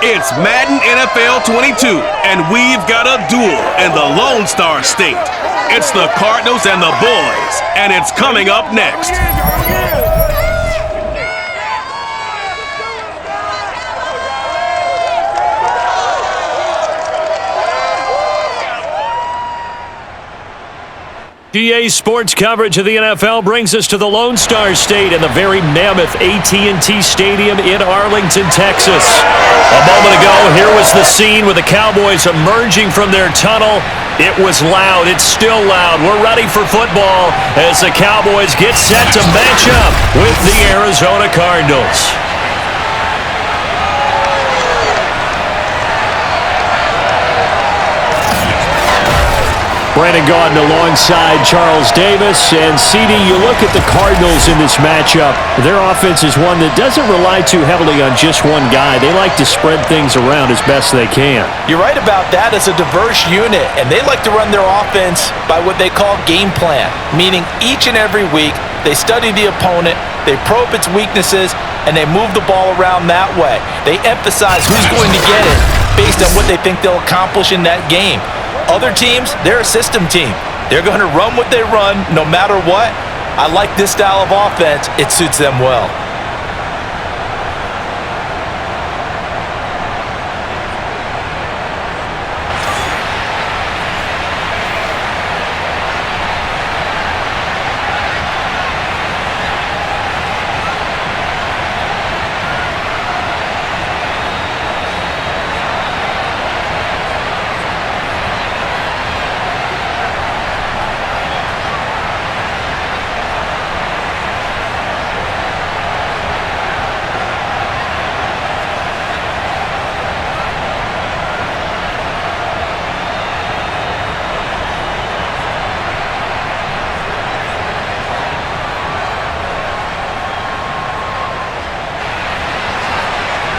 It's Madden NFL 22, and we've got a duel in the Lone Star State. It's the Cardinals and the boys, and it's coming up next. GA Sports coverage of the NFL brings us to the Lone Star State and the very mammoth AT&T Stadium in Arlington, Texas. A moment ago, here was the scene with the Cowboys emerging from their tunnel. It was loud. It's still loud. We're ready for football as the Cowboys get set to match up with the Arizona Cardinals. Brandon Gaudin alongside Charles Davis. And CD, you look at the Cardinals in this matchup. Their offense is one that doesn't rely too heavily on just one guy. They like to spread things around as best they can. You're right about that. It's a diverse unit, and they like to run their offense by what they call game plan, meaning each and every week they study the opponent, they probe its weaknesses, and they move the ball around that way. They emphasize who's going to get it based on what they think they'll accomplish in that game. Other teams, they're a system team. They're going to run what they run no matter what. I like this style of offense. It suits them well.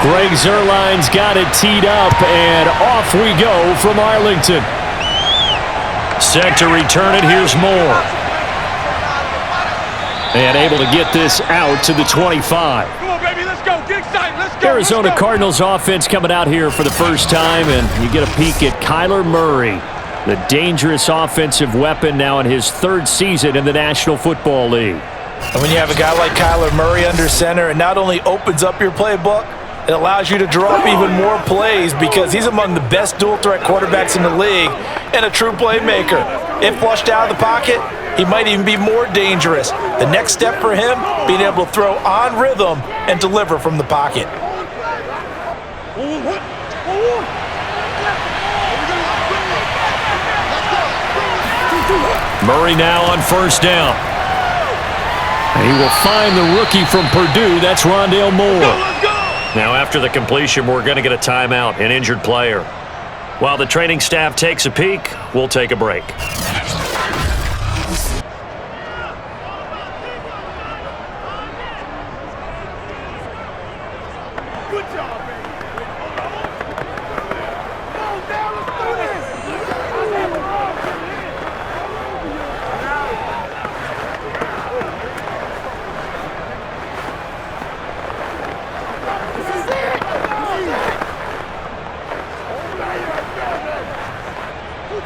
Greg Zuerlein's got it teed up, and off we go from Arlington. Set to return it, here's Moore. And able to get this out to the 25. Come on, baby, let's go. Get excited. Let's go. Arizona Cardinals offense coming out here for the first time, and you get a peek at Kyler Murray, the dangerous offensive weapon now in his third season in the National Football League. And when you have a guy like Kyler Murray under center, it not only opens up your playbook, it allows you to draw up even more plays because he's among the best dual-threat quarterbacks in the league and a true playmaker. If flushed out of the pocket, he might even be more dangerous. The next step for him, being able to throw on rhythm and deliver from the pocket. Murray now on first down. And he will find the rookie from Purdue. That's Rondale Moore. Now after the completion, we're going to get a timeout, an injured player. While the training staff takes a peek, we'll take a break. Good job, baby.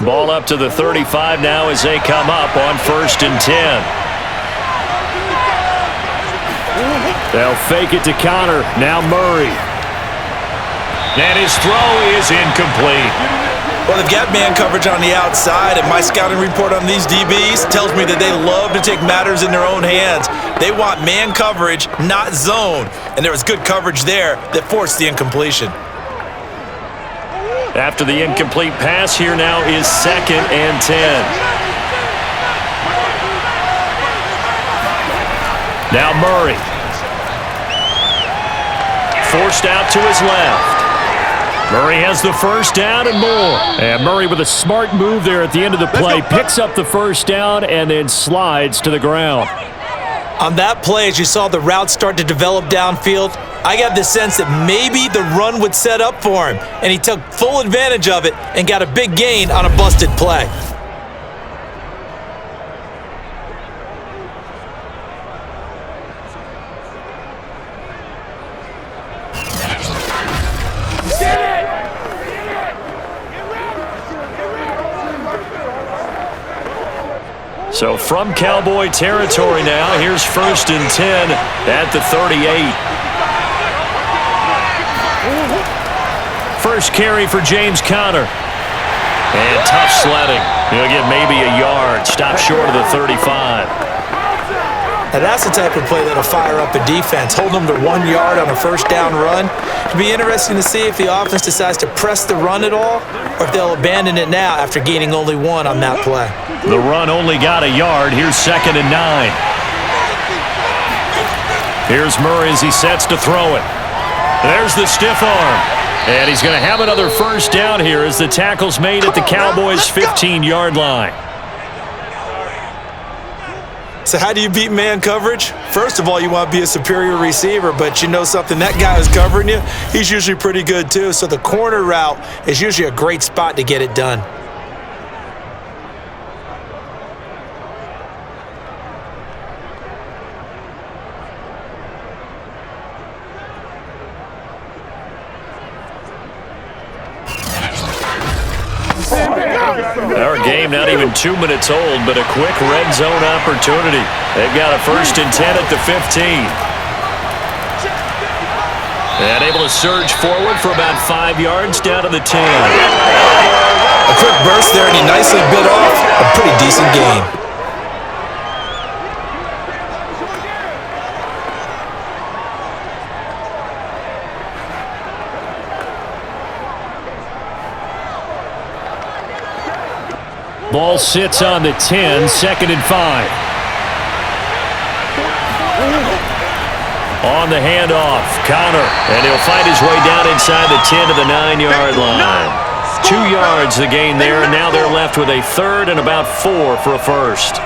Ball up to the 35 now as they come up on 1st and 10. They'll fake it to Connor. Now Murray. And his throw is incomplete. Well, they've got man coverage on the outside, and my scouting report on these DBs tells me that they love to take matters in their own hands. They want man coverage, not zone. And there was good coverage there that forced the incompletion. After the incomplete pass, here now is 2nd and 10. Now Murray. Forced out to his left. Murray has the first down and more. And Murray with a smart move there at the end of the play. Picks up the first down and then slides to the ground. On that play, as you saw the route start to develop downfield, I got the sense that maybe the run would set up for him, and he took full advantage of it and got a big gain on a busted play. So from Cowboy territory now, here's 1st and 10 at the 38. First carry for James Conner. And tough sledding. He'll get maybe a yard. Stop short of the 35. Now that's the type of play that'll fire up a defense. Hold them to 1 yard on a first down run. It'll be interesting to see if the offense decides to press the run at all or if they'll abandon it now after gaining only 1 on that play. The run only got a yard. Here's 2nd and 9. Here's Murray as he sets to throw it. There's the stiff arm. And he's going to have another first down here as the tackle's made at the Cowboys' 15-yard line. So how do you beat man coverage? First of all, you want to be a superior receiver, but you know something, that guy who's covering you, he's usually pretty good too. So the corner route is usually a great spot to get it done. Our game not even 2 minutes old, but a quick red zone opportunity. They've got a 1st and 10 at the 15. And able to surge forward for about 5 yards down to the 10. A quick burst there, and he nicely bit off a pretty decent gain. Ball sits on the 10, 2nd and 5. On the handoff, Conner, and he'll find his way down inside the 10 to the 9-yard line. 2 yards the gain there, and now they're left with a 3rd and about 4 for a first.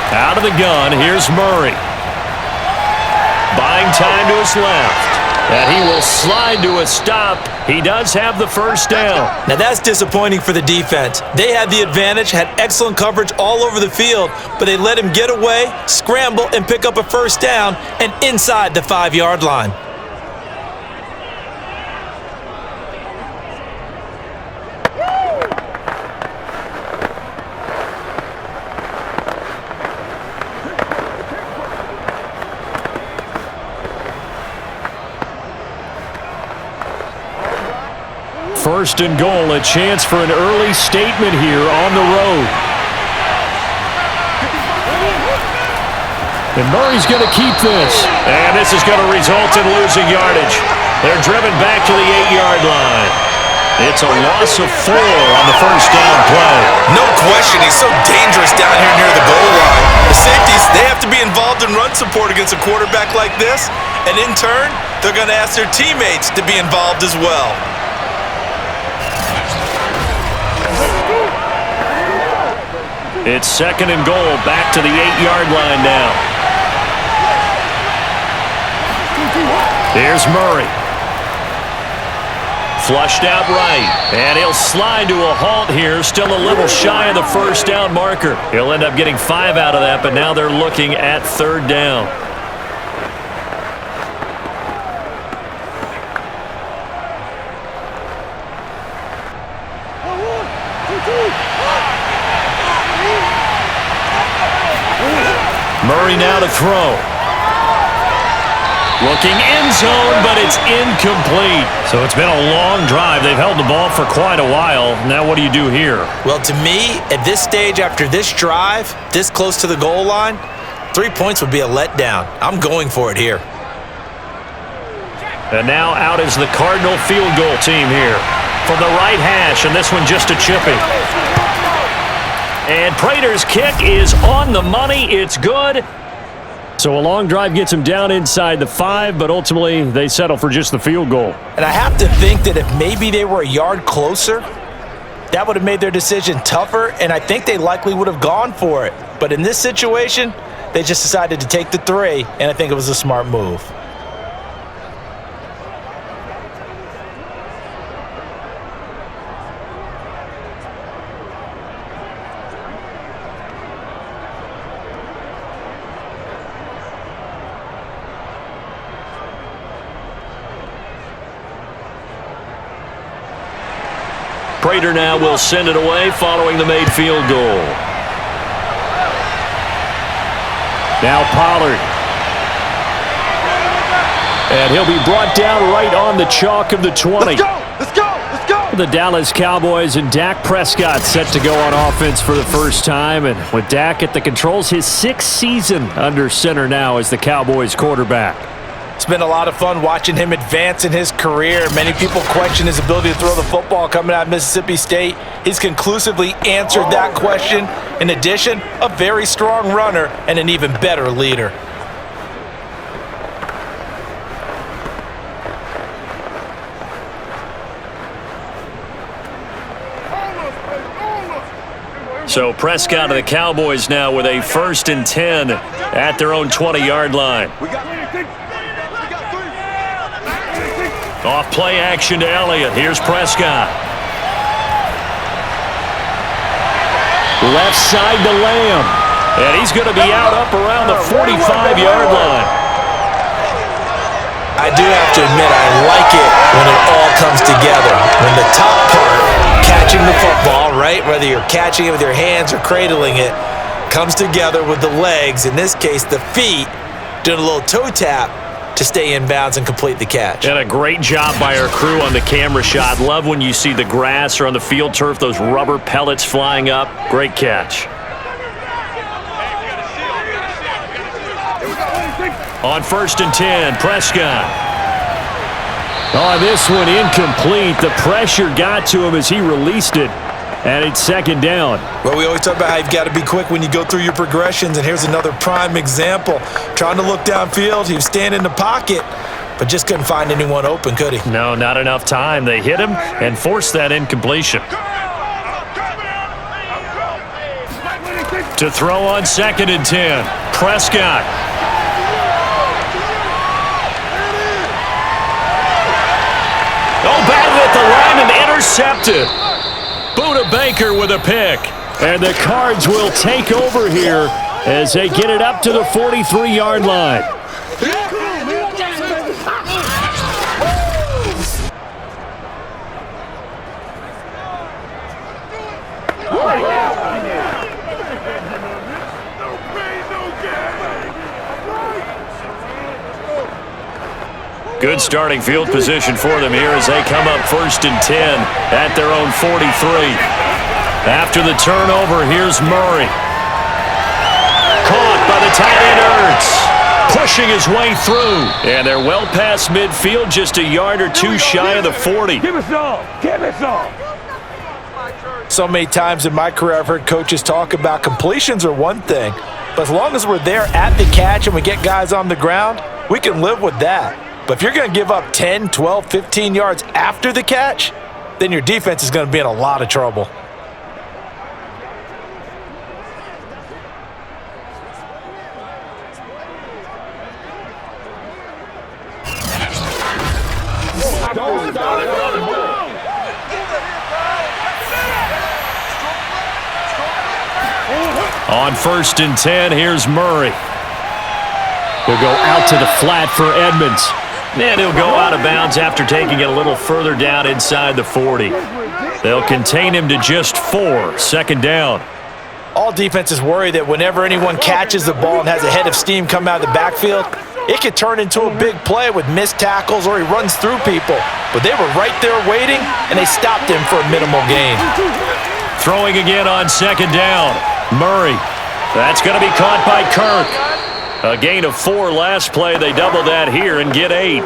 Out of the gun, here's Murray. Buying time to his left. And he will slide to a stop. He does have the first down. Now that's disappointing for the defense. They had the advantage, had excellent coverage all over the field, but they let him get away, scramble, and pick up a first down and inside the 5-yard line. First and goal, a chance for an early statement here on the road. And Murray's going to keep this. And this is going to result in losing yardage. They're driven back to the 8-yard line. It's a loss of 4 on the first down play. No question, he's so dangerous down here near the goal line. The safeties, they have to be involved in run support against a quarterback like this. And in turn, they're going to ask their teammates to be involved as well. It's 2nd and goal, back to the 8-yard line now. Here's Murray. Flushed out right, and he'll slide to a halt here, still a little shy of the first down marker. He'll end up getting 5 out of that, but now they're looking at 3rd down. Murray now to throw. Looking end zone, but it's incomplete. So it's been a long drive. They've held the ball for quite a while. Now what do you do here? Well, to me, at this stage after this drive, this close to the goal line, 3 points would be a letdown. I'm going for it here. And now out is the Cardinal field goal team here. From the right hash, and this one just a chipping. And Prater's kick is on the money. It's good. So a long drive gets him down inside the 5, but ultimately they settle for just the field goal. And I have to think that if maybe they were a yard closer, that would have made their decision tougher, and I think they likely would have gone for it. But in this situation, they just decided to take the 3, and I think it was a smart move. Prater now will send it away following the made field goal. Now Pollard. And he'll be brought down right on the chalk of the 20. Let's go! Let's go! Let's go! The Dallas Cowboys and Dak Prescott set to go on offense for the first time. And with Dak at the controls, his 6th season under center now as the Cowboys quarterback. It's been a lot of fun watching him advance in his career. Many people question his ability to throw the football coming out of Mississippi State. He's conclusively answered that question. In addition, a very strong runner and an even better leader. So Prescott and the Cowboys now with a 1st and 10 at their own 20-yard line. Off play action to Elliott. Here's Prescott. Left side to Lamb. And he's going to be out up around the 45-yard line. I do have to admit, I like it when it all comes together. When the top part, catching the football, right, whether you're catching it with your hands or cradling it, comes together with the legs, in this case the feet, doing a little toe tap to stay in bounds and complete the catch. And a great job by our crew on the camera shot. Love when you see the grass or on the field turf, those rubber pellets flying up. Great catch. On 1st and 10, Prescott. On this one, incomplete. The pressure got to him as he released it. And it's 2nd down. Well, we always talk about how you've got to be quick when you go through your progressions, and here's another prime example. Trying to look downfield, he was standing in the pocket, but just couldn't find anyone open, could he? No, not enough time. They hit him and forced that incompletion. To throw on 2nd and 10, Prescott. Oh, batted at the line and intercepted. Buda Baker with a pick. And the Cards will take over here as they get it up to the 43-yard line. Good starting field position for them here as they come up 1st and 10 at their own 43. After the turnover, here's Murray. Caught by the tight end Ertz. Pushing his way through. And they're well past midfield, just a yard or two shy of the 40. Give us all! Give us all! So many times in my career I've heard coaches talk about completions are one thing, but as long as we're there at the catch and we get guys on the ground, we can live with that. But if you're going to give up 10, 12, 15 yards after the catch, then your defense is going to be in a lot of trouble. On 1st and 10, here's Murray. He'll go out to the flat for Edmonds. And he'll go out of bounds after taking it a little further down inside the 40. They'll contain him to just 4, 2nd down. All defenses worry that whenever anyone catches the ball and has a head of steam come out of the backfield, it could turn into a big play with missed tackles or he runs through people. But they were right there waiting, and they stopped him for a minimal gain. Throwing again on 2nd down. Murray. That's going to be caught by Kirk. A gain of 4 last play. They double that here and get 8.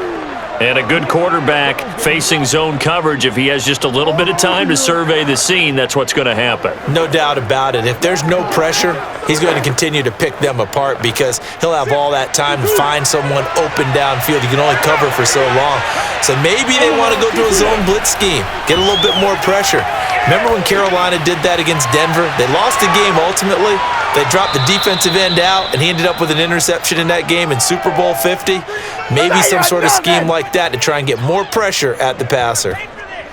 And a good quarterback facing zone coverage, if he has just a little bit of time to survey the scene, that's what's going to happen. No doubt about it. If there's no pressure, he's going to continue to pick them apart because he'll have all that time to find someone open downfield. You can only cover for so long. So maybe they want to go to a zone blitz scheme, get a little bit more pressure. Remember when Carolina did that against Denver? They lost the game ultimately. They dropped the defensive end out, and he ended up with an interception in that game in Super Bowl 50. Maybe some sort of scheme like that to try and get more pressure at the passer.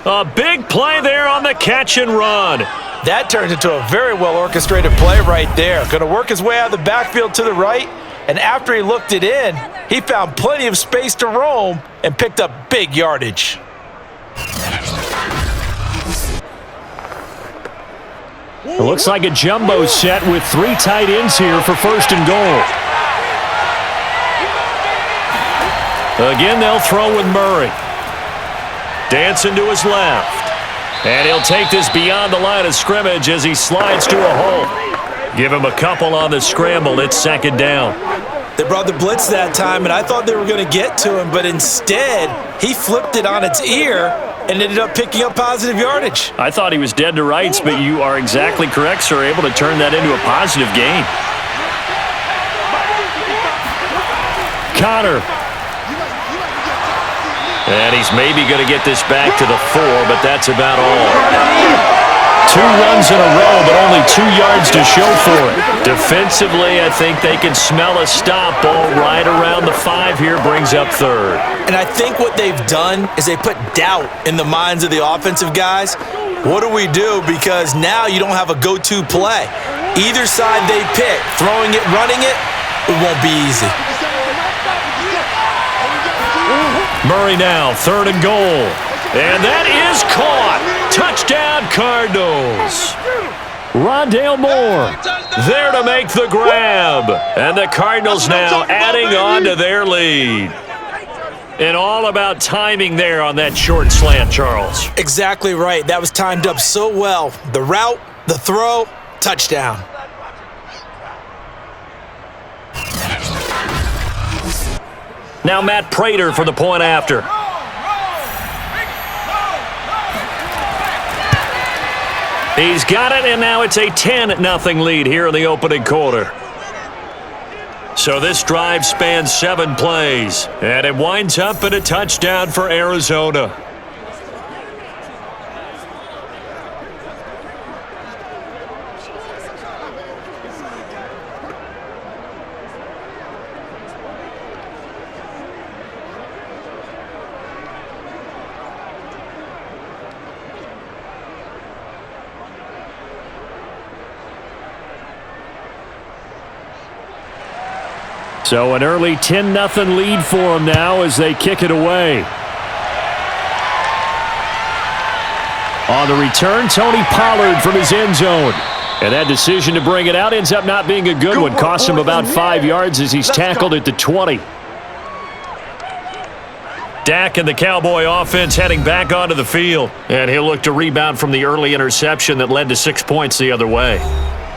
A big play there on the catch and run. That turns into a very well-orchestrated play right there. Going to work his way out of the backfield to the right, and after he looked it in, he found plenty of space to roam and picked up big yardage. It looks like a jumbo set with 3 tight ends here for first and goal. Again, they'll throw with Murray. Dancing to his left. And he'll take this beyond the line of scrimmage as he slides to a hole. Give him a couple on the scramble. It's second down. They brought the blitz that time, and I thought they were going to get to him, but instead, he flipped it on its ear and ended up picking up positive yardage. I thought he was dead to rights, but you are exactly correct, sir. Able to turn that into a positive gain. Connor. And he's maybe going to get this back to the 4, but that's about all. 2 runs in a row, but only 2 yards to show for it. Defensively, I think they can smell a stop. Ball right around the 5 here, brings up third. And I think what they've done is they put doubt in the minds of the offensive guys. What do we do? Because now you don't have a go-to play. Either side they pick, throwing it, running it, it won't be easy. Murray now, third and goal. And that is caught. Touchdown, Cardinals. Rondale Moore there to make the grab. And the Cardinals now adding on to their lead. And all about timing there on that short slant, Charles. Exactly right. That was timed up so well. The route, the throw, touchdown. Now Matt Prater for the point after. He's got it, and now it's a 10-0 lead here in the opening quarter. So this drive spans 7 plays, and it winds up in a touchdown for Arizona. So an early 10-0 lead for them now as they kick it away. On the return, Tony Pollard from his end zone. And that decision to bring it out ends up not being a good one. Cost him about 5 yards as he's tackled at the 20. Dak and the Cowboy offense heading back onto the field. And he'll look to rebound from the early interception that led to 6 points the other way.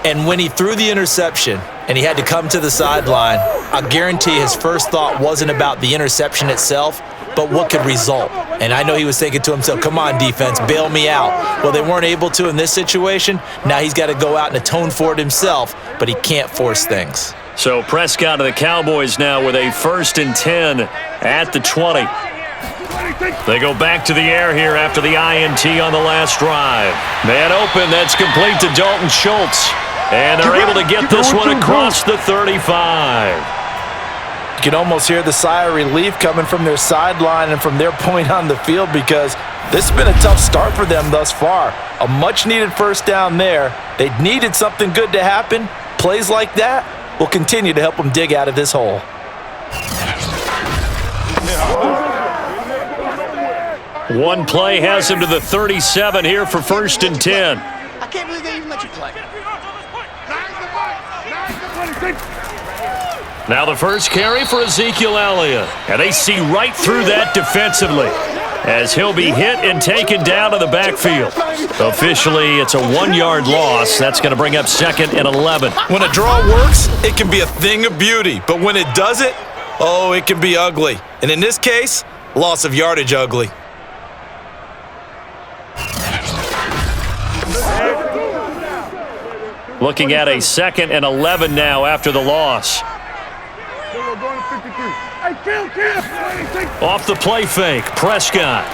And when he threw the interception and he had to come to the sideline, I guarantee his first thought wasn't about the interception itself, but what could result. And I know he was thinking to himself, come on, defense, bail me out. Well, they weren't able to in this situation. Now he's got to go out and atone for it himself, but he can't force things. So Prescott of the Cowboys now with a 1st and 10 at the 20. They go back to the air here after the INT on the last drive. Man open, that's complete to Dalton Schultz. And they're able to get this one across the 35. You can almost hear the sigh of relief coming from their sideline and from their point on the field because this has been a tough start for them thus far. A much-needed first down there. They needed something good to happen. Plays like that will continue to help them dig out of this hole. One play has him to the 37 here for 1st and 10. I can't believe they even let you play. Now the first carry for Ezekiel Elliott. And they see right through that defensively as he'll be hit and taken down to the backfield. Officially, it's a 1-yard loss. That's going to bring up 2nd and 11. When a draw works, it can be a thing of beauty. But when it doesn't, oh, it can be ugly. And in this case, Loss of yardage ugly. Looking at a 2nd and 11 now after the loss. Off the play fake, Prescott.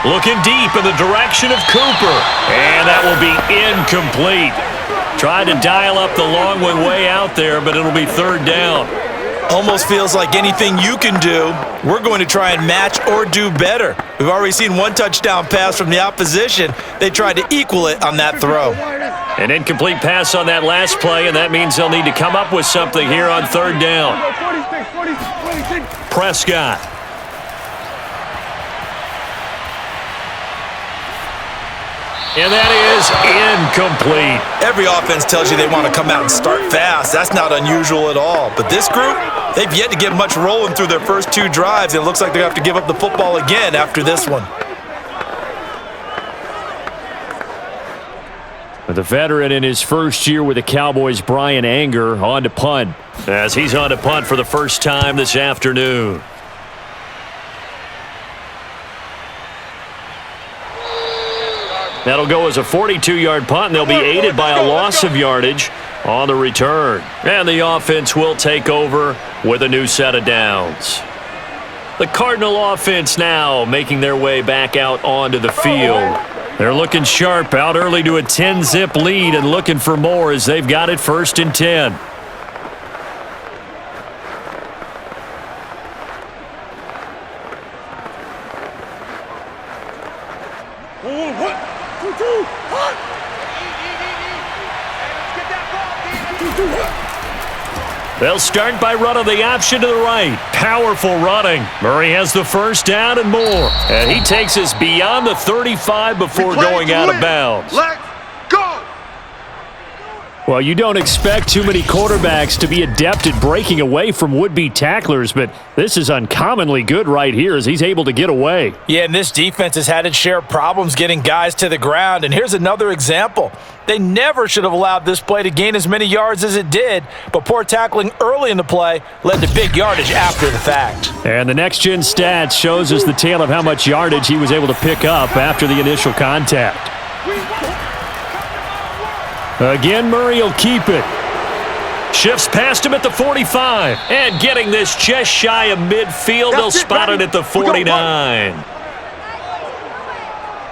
Looking deep in the direction of Cooper. And that will be incomplete. Tried to dial up the long one way out there, but it'll be 3rd down. Almost feels like anything you can do, we're going to try and match or do better. We've already seen 1 touchdown pass from the opposition. They tried to equal it on that throw. An incomplete pass on that last play, and that means they'll need to come up with something here on 3rd down. Prescott. And that is incomplete. Every offense tells you they want to come out and start fast. That's not unusual at all. But this group, they've yet to get much rolling through their first 2 drives. It looks like they're going to have to give up the football again after this one. The veteran in his first year with the Cowboys, Brian Anger, on to punt. As he's on to punt for the first time this afternoon. That'll go as a 42-yard punt, and they'll be aided by a loss of yardage on the return. And the offense will take over with a new set of downs. The Cardinal offense now making their way back out onto the field. They're looking sharp, out early to a 10-zip lead and looking for more as they've got it 1st and 10. They'll start by running the option to the right. Powerful running. Murray has the 1st down and more. And he takes us beyond the 35 before going out of bounds. Let's go! Well, you don't expect too many quarterbacks to be adept at breaking away from would-be tacklers, but this is uncommonly good right here as he's able to get away. Yeah, and this defense has had its share of problems getting guys to the ground. And here's another example. They never should have allowed this play to gain as many yards as it did, but poor tackling early in the play led to big yardage after the fact. And the next-gen stats shows us the tale of how much yardage he was able to pick up after the initial contact. Again, Murray will keep it. Shifts past him at the 45. And getting this just shy of midfield, they'll spot it at the 49.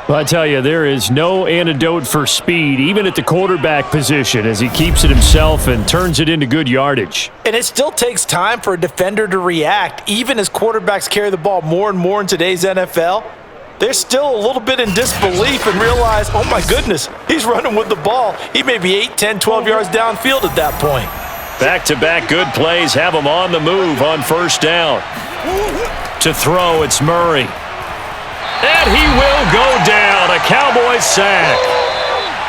Well, I tell you, there is no antidote for speed, even at the quarterback position, as he keeps it himself and turns it into good yardage. And it still takes time for a defender to react, even as quarterbacks carry the ball more and more in today's NFL. They're still a little bit in disbelief and realize, oh my goodness, he's running with the ball. He may be 8, 10, 12 yards downfield at that point. Back-to-back good plays have him on the move on 1st down. To throw, it's Murray. And he will go down. A Cowboys sack.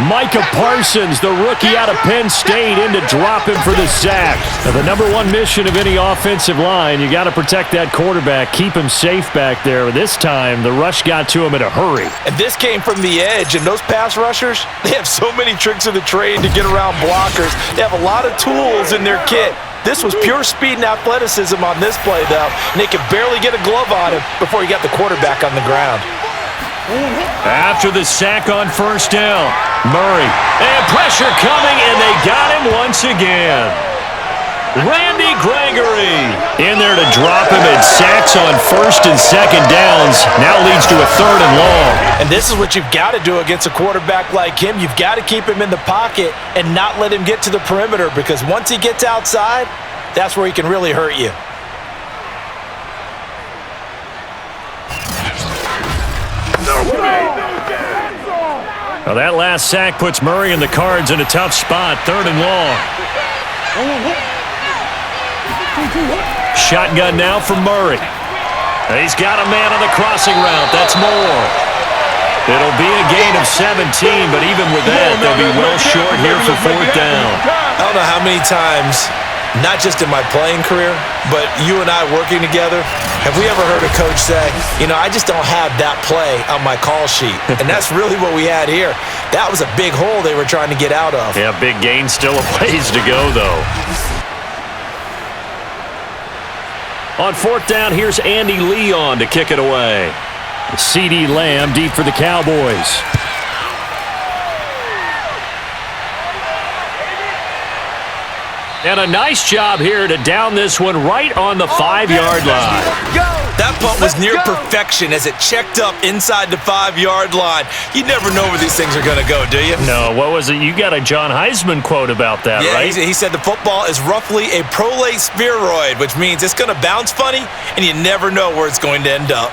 Micah Parsons, the rookie out of Penn State, in to drop him for the sack. Now, the number 1 mission of any offensive line, you got to protect that quarterback, keep him safe back there. This time, the rush got to him in a hurry. And this came from the edge, and those pass rushers, they have so many tricks of the trade to get around blockers. They have a lot of tools in their kit. This was pure speed and athleticism on this play, though, and they could barely get a glove on him before he got the quarterback on the ground. After the sack on 1st down, Murray. And pressure coming, and they got him once again. Randy Gregory in there to drop him, and sacks on 1st and 2nd downs. Now leads to a 3rd and long. And this is what you've got to do against a quarterback like him. You've got to keep him in the pocket and not let him get to the perimeter, because once he gets outside, that's where he can really hurt you. Well, that last sack puts Murray and the Cards in a tough spot. 3rd and long. Shotgun now from Murray. He's got a man on the crossing route. That's more. It'll be a gain of 17, but even with that, they'll be well short here for 4th down. I don't know how many times, not just in my playing career, but you and I working together, have we ever heard a coach say, you know, I just don't have that play on my call sheet? And that's really what we had here. That was a big hole they were trying to get out of. Yeah, big gain, still a ways to go, though. On fourth down, here's Andy Leon to kick it away. CeeDee Lamb deep for the Cowboys. And a nice job here to down this one right on the 5-yard line. That punt was near perfection as it checked up inside the 5-yard line. You never know where these things are going to go, do you? No, what was it? You got a John Heisman quote about that, right? Yeah, he said the football is roughly a prolate spheroid, which means it's going to bounce funny, and you never know where it's going to end up.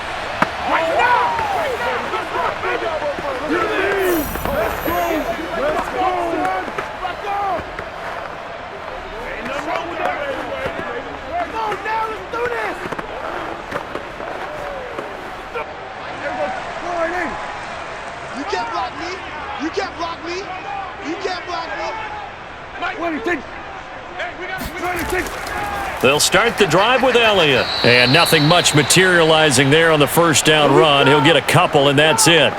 They'll start the drive with Elliott. And nothing much materializing there on the first down run. He'll get a couple, and that's it.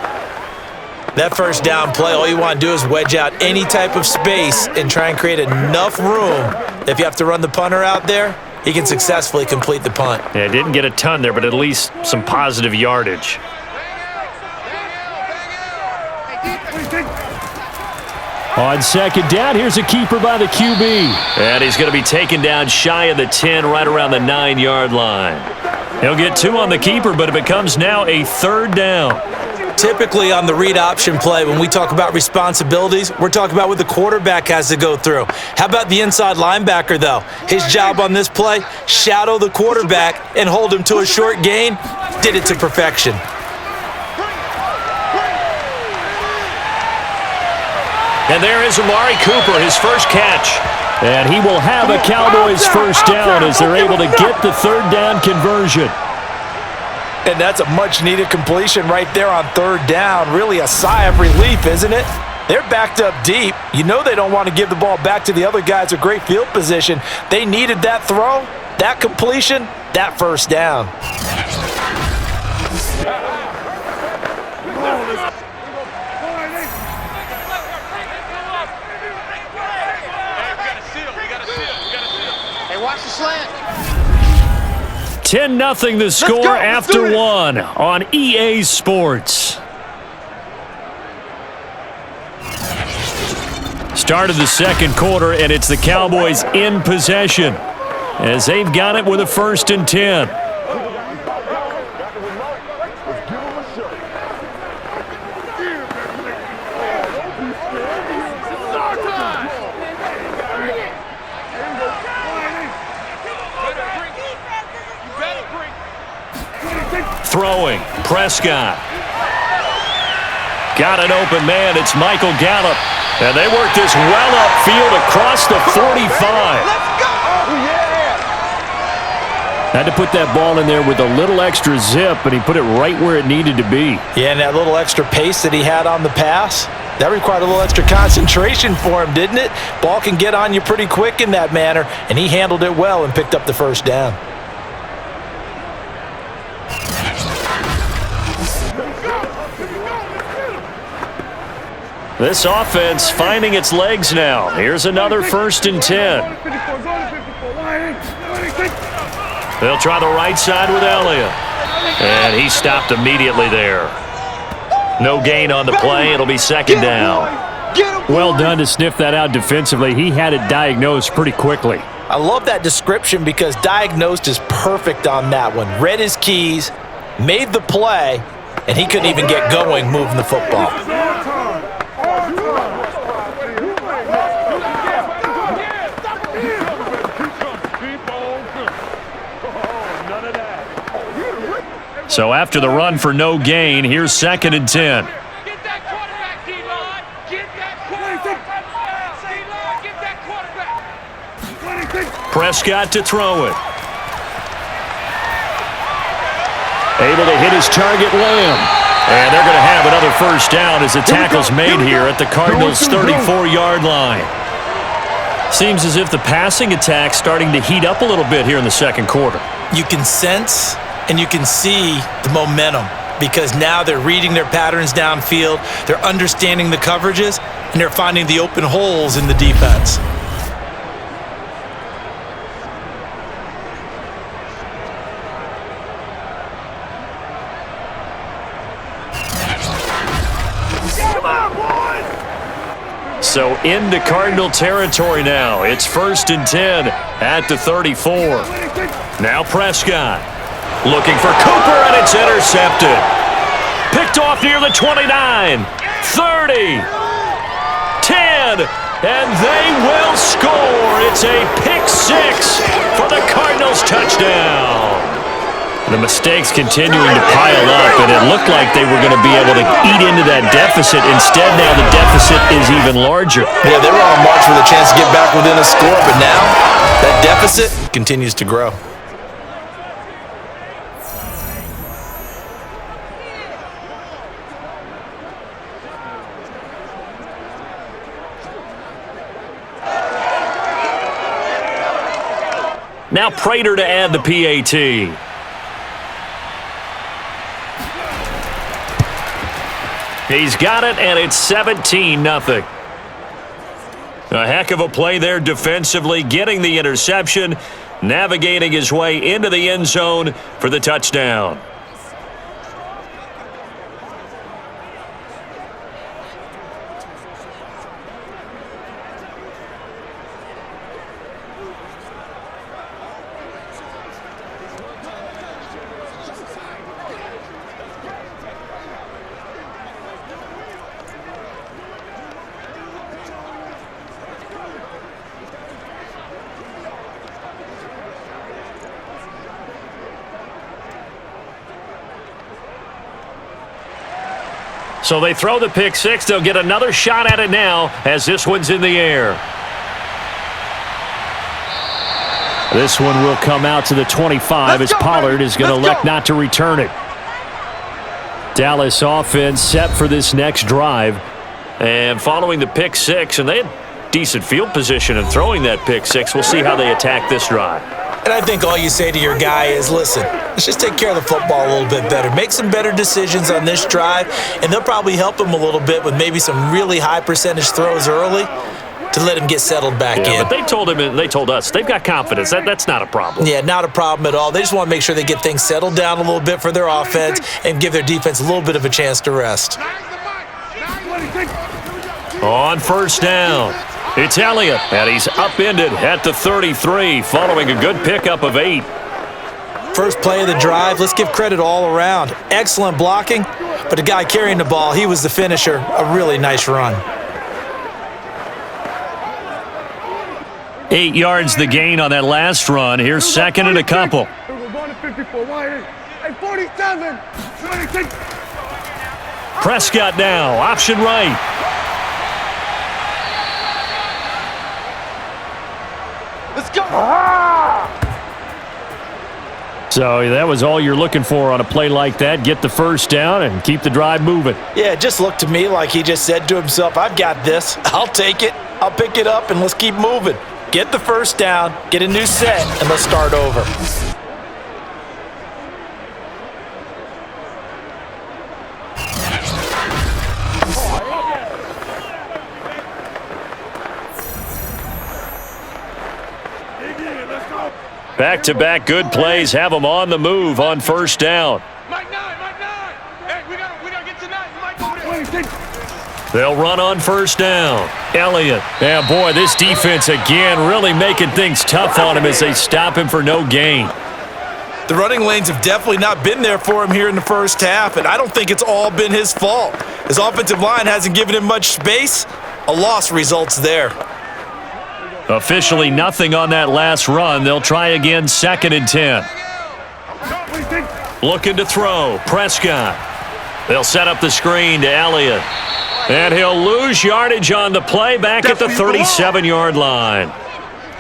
That first down play, all you want to do is wedge out any type of space and try and create enough room. If you have to run the punter out there, he can successfully complete the punt. Yeah, didn't get a ton there, but at least some positive yardage. On second down, here's a keeper by the QB. And he's going to be taken down shy of the 10, right around the 9-yard line. He'll get 2 on the keeper, but it becomes now a third down. Typically on the read option play, when we talk about responsibilities, we're talking about what the quarterback has to go through. How about the inside linebacker, though? His job on this play, shadow the quarterback and hold him to a short gain. Did it to perfection. And there is Amari Cooper, his first catch. And he will have a Cowboys first down as they're able to get the third down conversion. And that's a much-needed completion right there on third down. Really a sigh of relief, isn't it? They're backed up deep. You know they don't want to give the ball back to the other guys in great field position. They needed that throw, that completion, that first down. Watch the slant. 10-0 the score after 1 on EA Sports. Start of the second quarter, and it's the Cowboys in possession as they've got it with a 1st and 10. Throwing, Prescott. Got an open man, it's Michael Gallup. And they work this well upfield across the 45. Let's go! Had to put that ball in there with a little extra zip, and he put it right where it needed to be. Yeah, and that little extra pace that he had on the pass, that required a little extra concentration for him, didn't it? Ball can get on you pretty quick in that manner, and he handled it well and picked up the first down. This offense finding its legs now. Here's another 1st and 10. They'll try the right side with Elliott. And he stopped immediately there. No gain on the play. It'll be 2nd down. Well done to sniff that out defensively. He had it diagnosed pretty quickly. I love that description because diagnosed is perfect on that one. Read his keys, made the play, and he couldn't even get going moving the football. So after the run for no gain, here's 2nd and 10. Get that quarterback, D-line. Get that quarterback. D-line, get that quarterback. Prescott to throw it. Able to hit his target, Lamb. And they're going to have another first down as the tackle's made here at the Cardinals' 34-yard line. Seems as if the passing attack's starting to heat up a little bit here in the second quarter. You can sense and you can see the momentum because now they're reading their patterns downfield, they're understanding the coverages, and they're finding the open holes in the defense. So into Cardinal territory now. It's 1st and 10 at the 34. Now Prescott looking for Cooper, and it's intercepted. Picked off near the 29, 30, 10, and they will score. It's a pick six for the Cardinals touchdown. The mistakes continuing to pile up, and it looked like they were going to be able to eat into that deficit. Instead, now the deficit is even larger. Yeah, they were on march with a chance to get back within a score, but now that deficit continues to grow. Now Prater to add the PAT. He's got it, and it's 17-0. A heck of a play there defensively, getting the interception, navigating his way into the end zone for the touchdown. So they throw the pick six. They'll get another shot at it now as this one's in the air. This one will come out to the 25 as Pollard is going to elect not to return it. Dallas offense set for this next drive. And following the pick six, and they had decent field position in throwing that pick six. We'll see how they attack this drive. And I think all you say to your guy is, listen, let's just take care of the football a little bit better. Make some better decisions on this drive, and they'll probably help him a little bit with maybe some really high percentage throws early to let him get settled back in. But they told him and they told us they've got confidence. That's not a problem. Yeah, not a problem at all. They just want to make sure they get things settled down a little bit for their offense and give their defense a little bit of a chance to rest. On first down, it's Elliott, and he's upended at the 33 following a good pickup of 8. First play of the drive, let's give credit all around. Excellent blocking, but the guy carrying the ball, he was the finisher. A really nice run. 8 yards the gain on that last run. Here's second and a couple. We're going to 54. Hey, 47. 26. Prescott now, option right. Let's go. So that was all you're looking for on a play like that. Get the first down and keep the drive moving. Yeah, it just looked to me like he just said to himself, I've got this. I'll take it. I'll pick it up, and let's keep moving. Get the first down, get a new set, and let's start over. Back-to-back good plays have them on the move on first down. Mike 9. Hey, we gotta get to 9. Mike over there. They'll run on first down. Elliott. Yeah, boy, this defense again really making things tough on him as they stop him for no gain. The running lanes have definitely not been there for him here in the first half, and I don't think it's all been his fault. His offensive line hasn't given him much space. A loss results there. Officially nothing on that last run. They'll try again, 2nd and 10. Looking to throw. Prescott. They'll set up the screen to Elliott. And he'll lose yardage on the play back at the 37-yard line.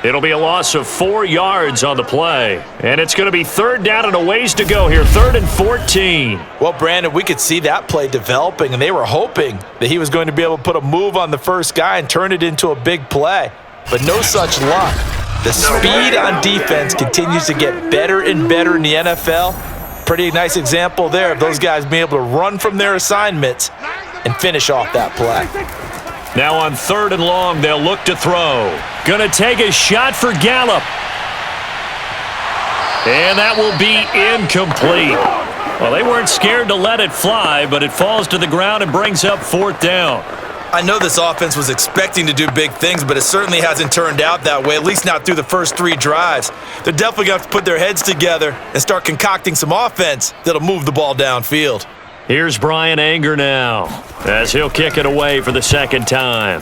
It'll be a loss of 4 yards on the play. And it's going to be 3rd down and a ways to go here. 3rd and 14. Well, Brandon, we could see that play developing, and they were hoping that he was going to be able to put a move on the first guy and turn it into a big play. But no such luck. The speed on defense continues to get better and better in the NFL. Pretty nice example there of those guys being able to run from their assignments and finish off that play. Now on 3rd and long, they'll look to throw. Gonna take a shot for Gallup. And that will be incomplete. Well, they weren't scared to let it fly, but it falls to the ground and brings up 4th down. I know this offense was expecting to do big things, but it certainly hasn't turned out that way, at least not through the first 3 drives. They're definitely going to have to put their heads together and start concocting some offense that'll move the ball downfield. Here's Brian Anger now, as he'll kick it away for the second time.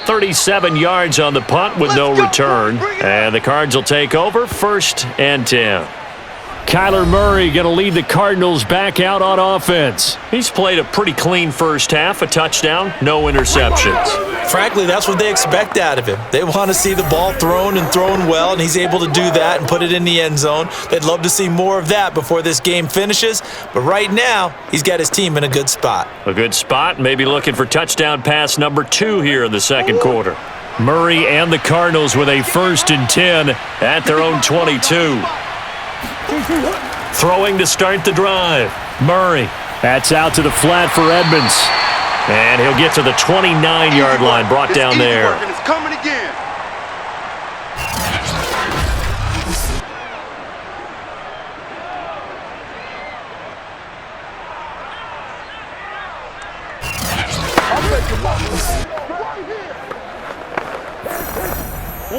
.37 yards on the punt with no return. And the Cards will take over 1st and 10. Kyler Murray going to lead the Cardinals back out on offense. He's played a pretty clean first half, a touchdown, no interceptions. Frankly, that's what they expect out of him. They want to see the ball thrown and thrown well, and he's able to do that and put it in the end zone. They'd love to see more of that before this game finishes, but right now, he's got his team in a good spot. A good spot, maybe looking for touchdown pass number 2 here in the second quarter. Murray and the Cardinals with a 1st and 10 at their own 22. Throwing to start the drive. Murray. That's out to the flat for Edmonds. And he'll get to the 29-yard line, brought down there. It's coming again.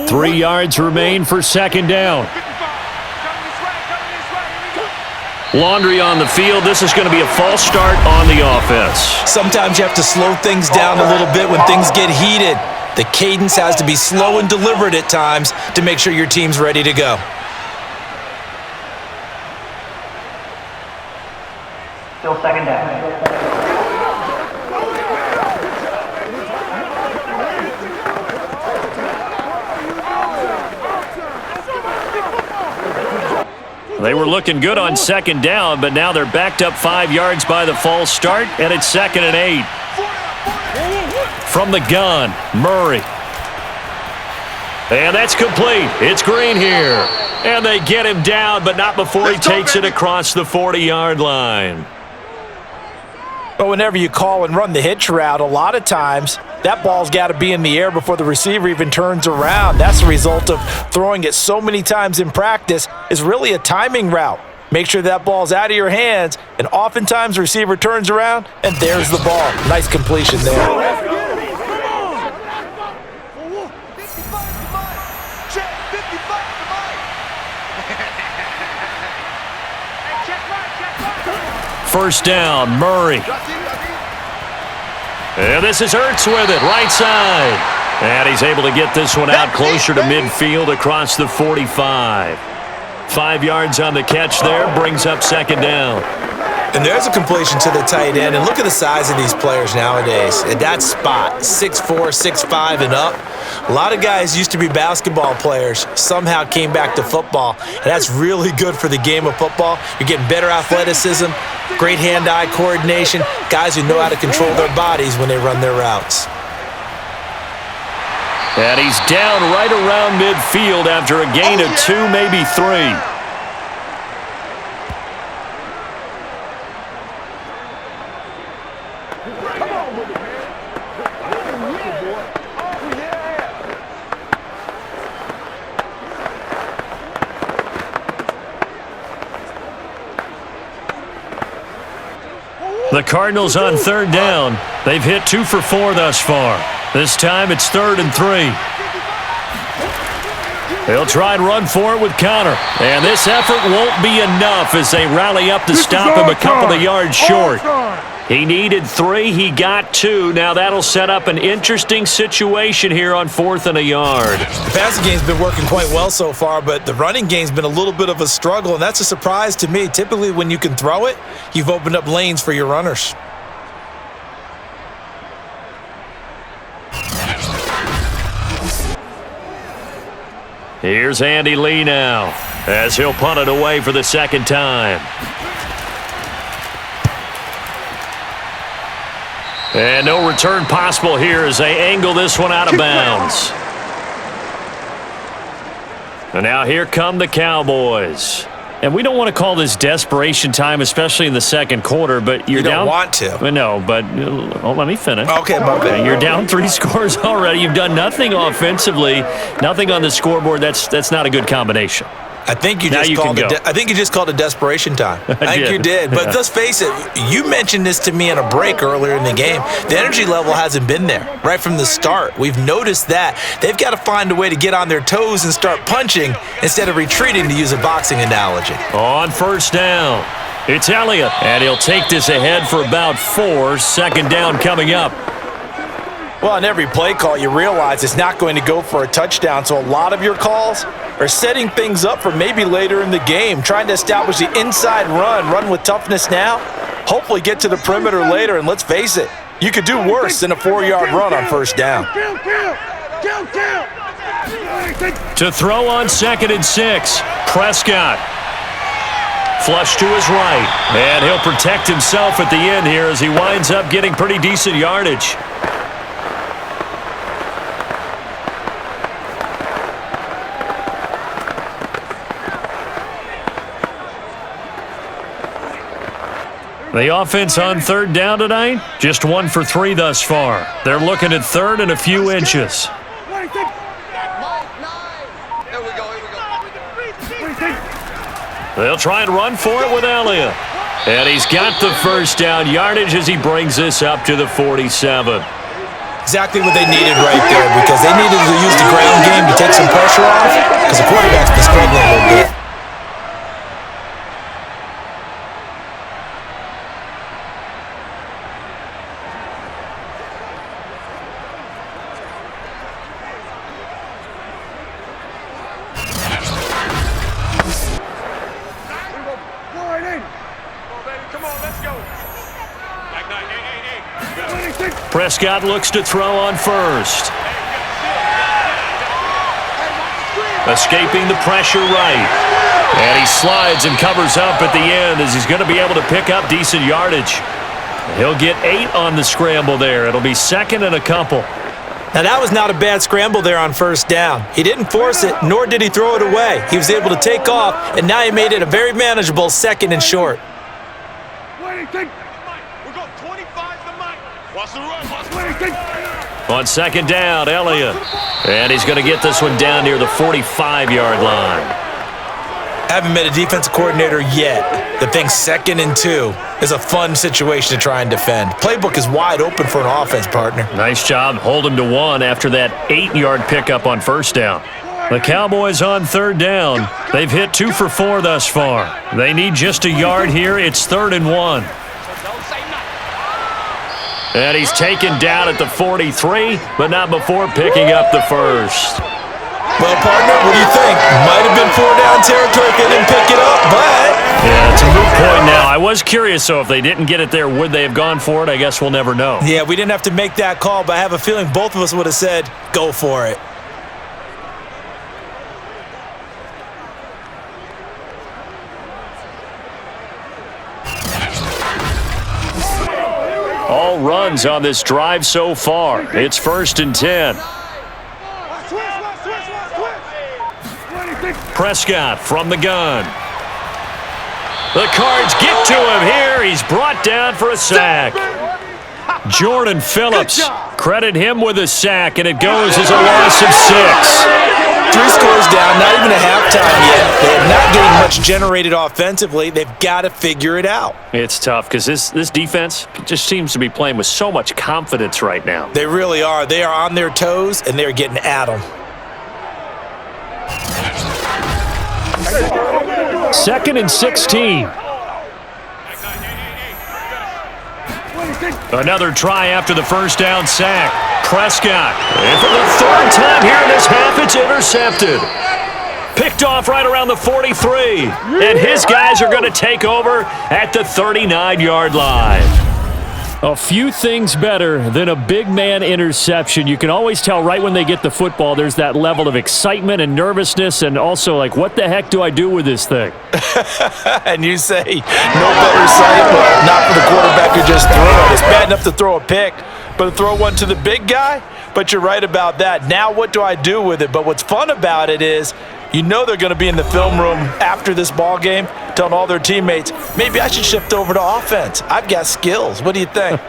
Three yards remain for second down. Laundry on the field. This is going to be a false start on the offense. Sometimes you have to slow things down a little bit when things get heated. The cadence has to be slow and deliberate at times to make sure your team's ready to go. Still second down. They were looking good on second down, but now they're backed up 5 yards by the false start, and it's 2nd and 8. From the gun, Murray. And that's complete. It's Green here. And they get him down, but not before he takes it across the 40-yard line. But whenever you call and run the hitch route, a lot of times that ball's got to be in the air before the receiver even turns around. That's the result of throwing it so many times in practice. Is really a timing route. Make sure that ball's out of your hands, and oftentimes the receiver turns around, and there's the ball. Nice completion there. First down, Murray. And this is Ertz with it, right side. And he's able to get this one out closer to midfield across the 45. 5 yards on the catch there, brings up second down. And there's a completion to the tight end. And look at the size of these players nowadays. At that spot, 6'4", 6'5", and up. A lot of guys used to be basketball players, somehow came back to football. And that's really good for the game of football. You're getting better athleticism, great hand-eye coordination, guys who know how to control their bodies when they run their routes. And he's down right around midfield after a gain of 2, maybe 3. The Cardinals on third down. They've hit 2 for 4 thus far. This time it's 3rd and 3. They'll try and run for it with Connor. And this effort won't be enough as they rally up to stop him a couple of yards short. He needed 3. He got 2. Now that'll set up an interesting situation here on 4th and a yard. The passing game's been working quite well so far, but the running game's been a little bit of a struggle, and that's a surprise to me. Typically, when you can throw it, you've opened up lanes for your runners. Here's Andy Lee now, as he'll punt it away for the second time. And no return possible here as they angle this one out of bounds. And now here come the Cowboys. And we don't want to call this desperation time, especially in the second quarter, but you're down. You don't want to. No, but let me finish. Okay, my You're down 3 scores already. You've done nothing offensively, nothing on the scoreboard. That's not a good combination. I think you Now just you called can go. I think you just called it desperation time. I think did. you did. But let's face it, you mentioned this to me in a break earlier in the game. The energy level hasn't been there right from the start. We've noticed that. They've got to find a way to get on their toes and start punching instead of retreating, to use a boxing analogy. On first down, it's Elliott, and he'll take this ahead for about 4. Second down coming up. Well, on every play call, you realize it's not going to go for a touchdown, so a lot of your calls are setting things up for maybe later in the game, trying to establish the inside run with toughness now, hopefully get to the perimeter later, and let's face it, you could do worse than a 4-yard run on first down. To throw on 2nd and 6, Prescott. Flush to his right, and he'll protect himself at the end here as he winds up getting pretty decent yardage. The offense on 3rd down tonight, just 1 for 3 thus far. They're looking at 3rd and a few inches. They'll try and run for it with Elliott. And he's got the first down yardage as he brings this up to the 47. Exactly what they needed right there, because they needed to use the ground game to take some pressure off, because the quarterback's been struggling a little bit. Prescott looks to throw on first. Escaping the pressure right. And he slides and covers up at the end as he's going to be able to pick up decent yardage. He'll get 8 on the scramble there. It'll be 2nd and a couple. Now, that was not a bad scramble there on first down. He didn't force it, nor did he throw it away. He was able to take off, and now he made it a very manageable 2nd and short. On 2nd down, Elliott. And he's going to get this one down near the 45-yard line. Haven't met a defensive coordinator yet that thinks 2nd and 2 is a fun situation to try and defend. Playbook is wide open for an offense, partner. Nice job holding to 1 after that 8-yard pickup on first down. The Cowboys on 3rd down. They've hit 2 for 4 thus far. They need just a yard here. It's 3rd and 1. And he's taken down at the 43, but not before picking up the first. Well, partner, what do you think? Might have been 4-down territory if they didn't pick it up, but... Yeah, it's a moot point now. I was curious, so if they didn't get it there, would they have gone for it? I guess we'll never know. Yeah, we didn't have to make that call, but I have a feeling both of us would have said, go for it. All runs on this drive so far. It's 1st and 10. Prescott from the gun. The Cards get to him here. He's brought down for a sack. Jordan Phillips, credit him with a sack, and it goes as a loss of 6. 3 scores down, not even a halftime yet. They're not getting much generated offensively. They've got to figure it out. It's tough because this defense just seems to be playing with so much confidence right now. They really are. They are on their toes, and they're getting at them. 2nd and 16. Another try after the first down sack. Prescott. And for the 3rd time here in this half, it's intercepted. Picked off right around the 43. And his guys are going to take over at the 39-yard line. A few things better than a big man interception. You can always tell right when they get the football, there's that level of excitement and nervousness, and also like, what the heck do I do with this thing? And you say, no better sight, but not for the quarterback who just threw it. It's bad enough to throw a pick, but to throw one to the big guy? But you're right about that. Now what do I do with it? But what's fun about it is, you know they're going to be in the film room after this ball game telling all their teammates, maybe I should shift over to offense. I've got skills. What do you think?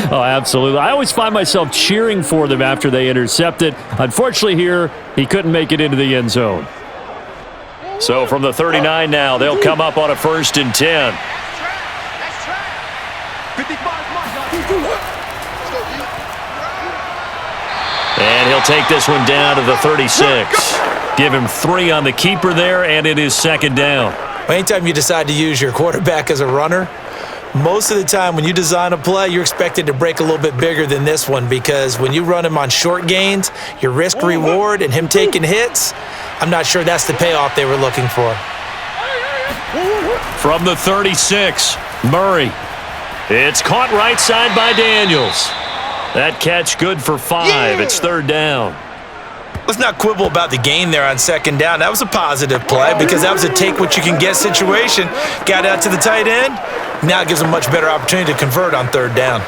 Oh, absolutely. I always find myself cheering for them after they intercept it. Unfortunately here, he couldn't make it into the end zone. So from the 39 now, they'll come up on a 1st and 10. And he'll take this one down to the 36. Give him 3 on the keeper there, and it is 2nd down. Anytime you decide to use your quarterback as a runner, most of the time when you design a play, you're expected to break a little bit bigger than this one, because when you run him on short gains, your risk-reward and him taking hits, I'm not sure that's the payoff they were looking for. From the 36, Murray. It's caught right side by Daniels. That catch good for 5. It's 3rd down. Let's not quibble about the gain there on 2nd down. That was a positive play because that was a take-what-you-can-get situation. Got out to the tight end. Now it gives them a much better opportunity to convert on 3rd down.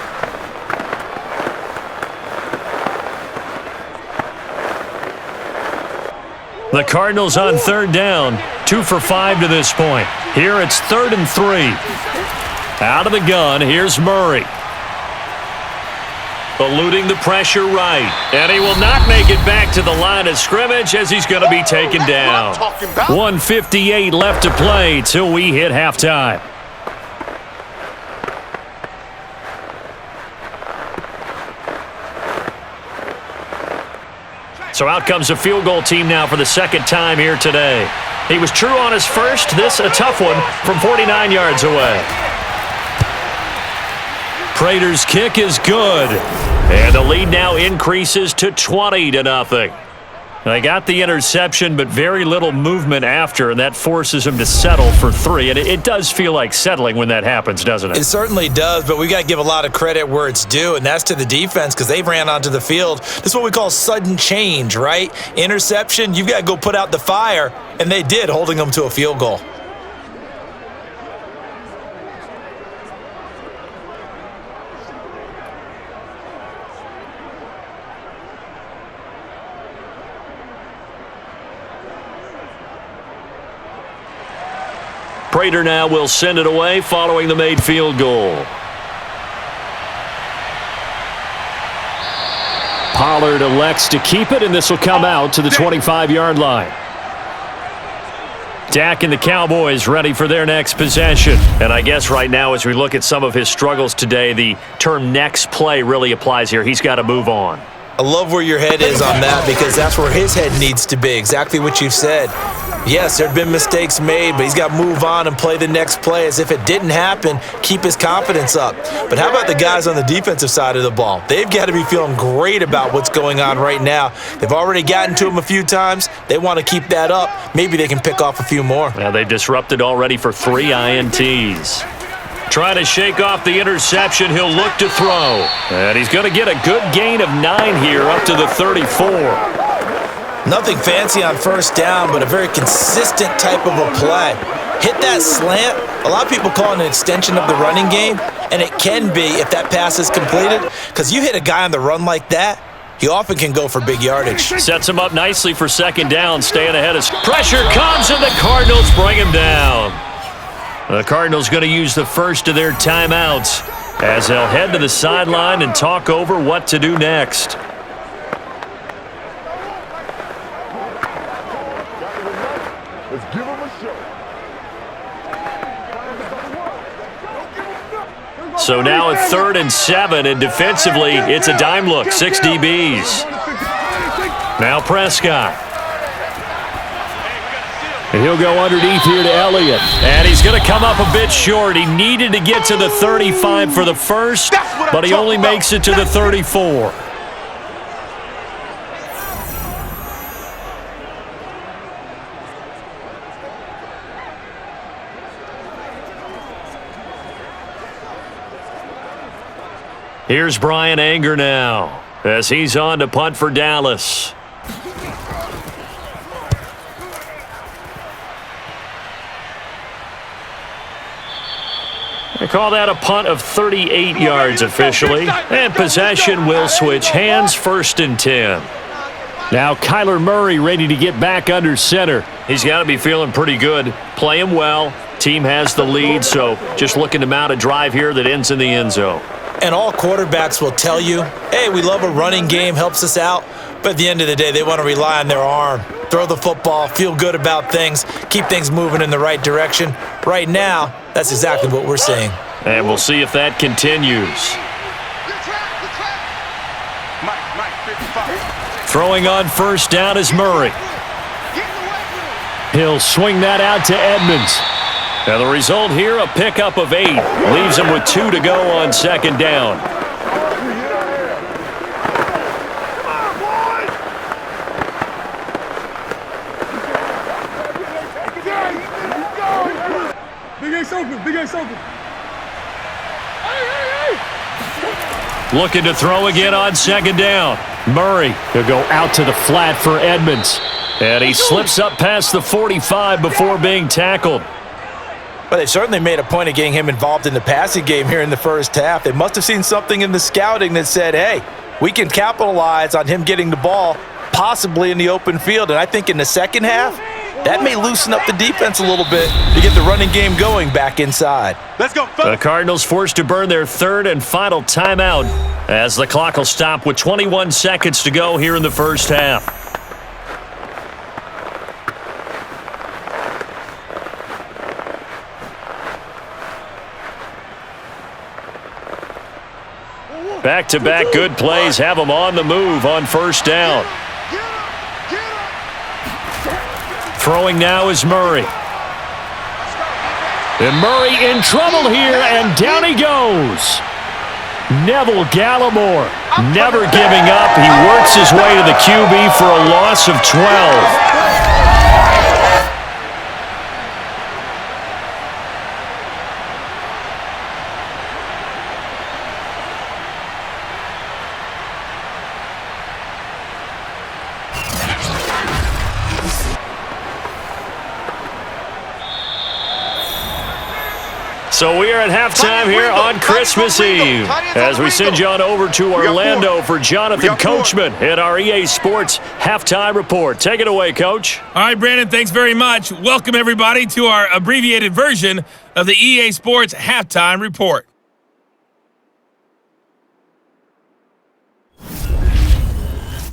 The Cardinals on 3rd down, 2 for 5 to this point. Here it's 3rd and 3. Out of the gun, here's Murray. Eluding the pressure right. And he will not make it back to the line of scrimmage as he's going to be taken down. 1:58 left to play till we hit halftime. So out comes a field goal team now for the 2nd time here today. He was true on his first. This a tough one from 49 yards away. Prater's kick is good. And the lead now increases to 20-0. They got the interception, but very little movement after, and that forces him to settle for 3. And it does feel like settling when that happens, doesn't it? It certainly does, but we got to give a lot of credit where it's due, and that's to the defense because they ran onto the field. This is what we call sudden change, right? Interception, you've got to go put out the fire, and they did, holding them to a field goal. Prater now will send it away following the made field goal. Pollard elects to keep it, and this will come out to the 25-yard line. Dak and the Cowboys ready for their next possession. And I guess right now as we look at some of his struggles today, the term next play really applies here. He's got to move on. I love where your head is on that because that's where his head needs to be, exactly what you've said. Yes, there have been mistakes made, but he's got to move on and play the next play as if it didn't happen, keep his confidence up. But how about the guys on the defensive side of the ball? They've got to be feeling great about what's going on right now. They've already gotten to him a few times. They want to keep that up. Maybe they can pick off a few more. Now they've disrupted already for 3 INTs. Trying to shake off the interception. He'll look to throw. And he's going to get a good gain of 9 here up to the 34. Nothing fancy on 1st down, but a very consistent type of a play. Hit that slant. A lot of people call it an extension of the running game, and it can be if that pass is completed, because you hit a guy on the run like that, he often can go for big yardage. Sets him up nicely for 2nd down, staying ahead of pressure comes, and the Cardinals bring him down. The Cardinals going to use the first of their timeouts as they'll head to the sideline and talk over what to do next. Let's give him a show. So now at 3rd and 7, and defensively, it's a dime look, 6 DBs. Now Prescott. And he'll go underneath here to Elliott. And he's going to come up a bit short. He needed to get to the 35 for the first, but he only makes it to the 34. Here's Brian Anger now as he's on to punt for Dallas. They call that a punt of 38 yards officially. And possession will switch hands, 1st and 10. Now Kyler Murray ready to get back under center. He's got to be feeling pretty good. Playing well. Team has the lead, so just looking to mount a drive here that ends in the end zone. And all quarterbacks will tell you, hey, we love a running game, helps us out. But at the end of the day, they want to rely on their arm. Throw the football, feel good about things, keep things moving in the right direction. Right now, that's exactly what we're seeing. And we'll see if that continues. Throwing on first down is Murray. He'll swing that out to Edmonds. And the result here, a pickup of 8. Leaves him with 2 to go on second down. Big Ace open, Big Ace open. Looking to throw again on second down. Murray will go out to the flat for Edmonds. And he slips up past the 45 before being tackled. But they've certainly made a point of getting him involved in the passing game here in the first half. They must have seen something in the scouting that said, hey, we can capitalize on him getting the ball possibly in the open field. And I think in the second half, that may loosen up the defense a little bit to get the running game going back inside. Let's go. The Cardinals forced to burn their third and final timeout as the clock will stop with 21 seconds to go here in the first half. Back-to-back good plays have them on the move on first down. Throwing now is Murray. And Murray in trouble here, and down he goes. Neville Gallimore never giving up. He works his way to the QB for a loss of 12. So we are at halftime here on Christmas Eve as we send you on over to Orlando for Jonathan Coachman at our EA Sports Halftime Report. Take it away, Coach. All right, Brandon, thanks very much. Welcome, everybody, to our abbreviated version of the EA Sports Halftime Report.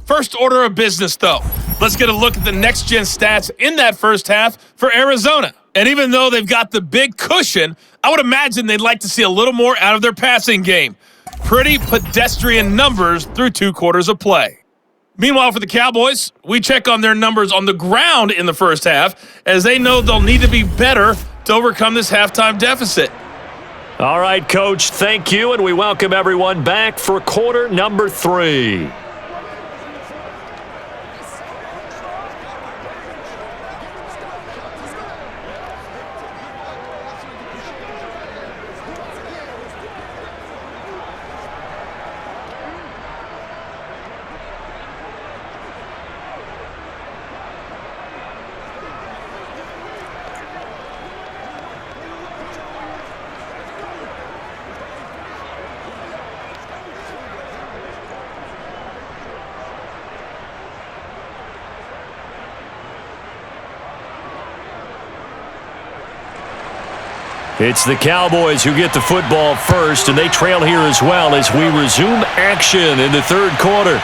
First order of business, though. Let's get a look at the next-gen stats in that first half for Arizona. And even though they've got the big cushion, I would imagine they'd like to see a little more out of their passing game. Pretty pedestrian numbers through 2 quarters of play. Meanwhile, for the Cowboys, we check on their numbers on the ground in the first half, as they know they'll need to be better to overcome this halftime deficit. All right, Coach, thank you, and we welcome everyone back for quarter number 3. It's the Cowboys who get the football first, and they trail here as well as we resume action in the third quarter.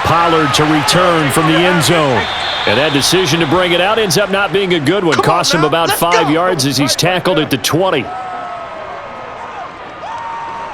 Pollard to return from the end zone. And that decision to bring it out ends up not being a good one. Costs him about 5 yards as he's tackled at the 20.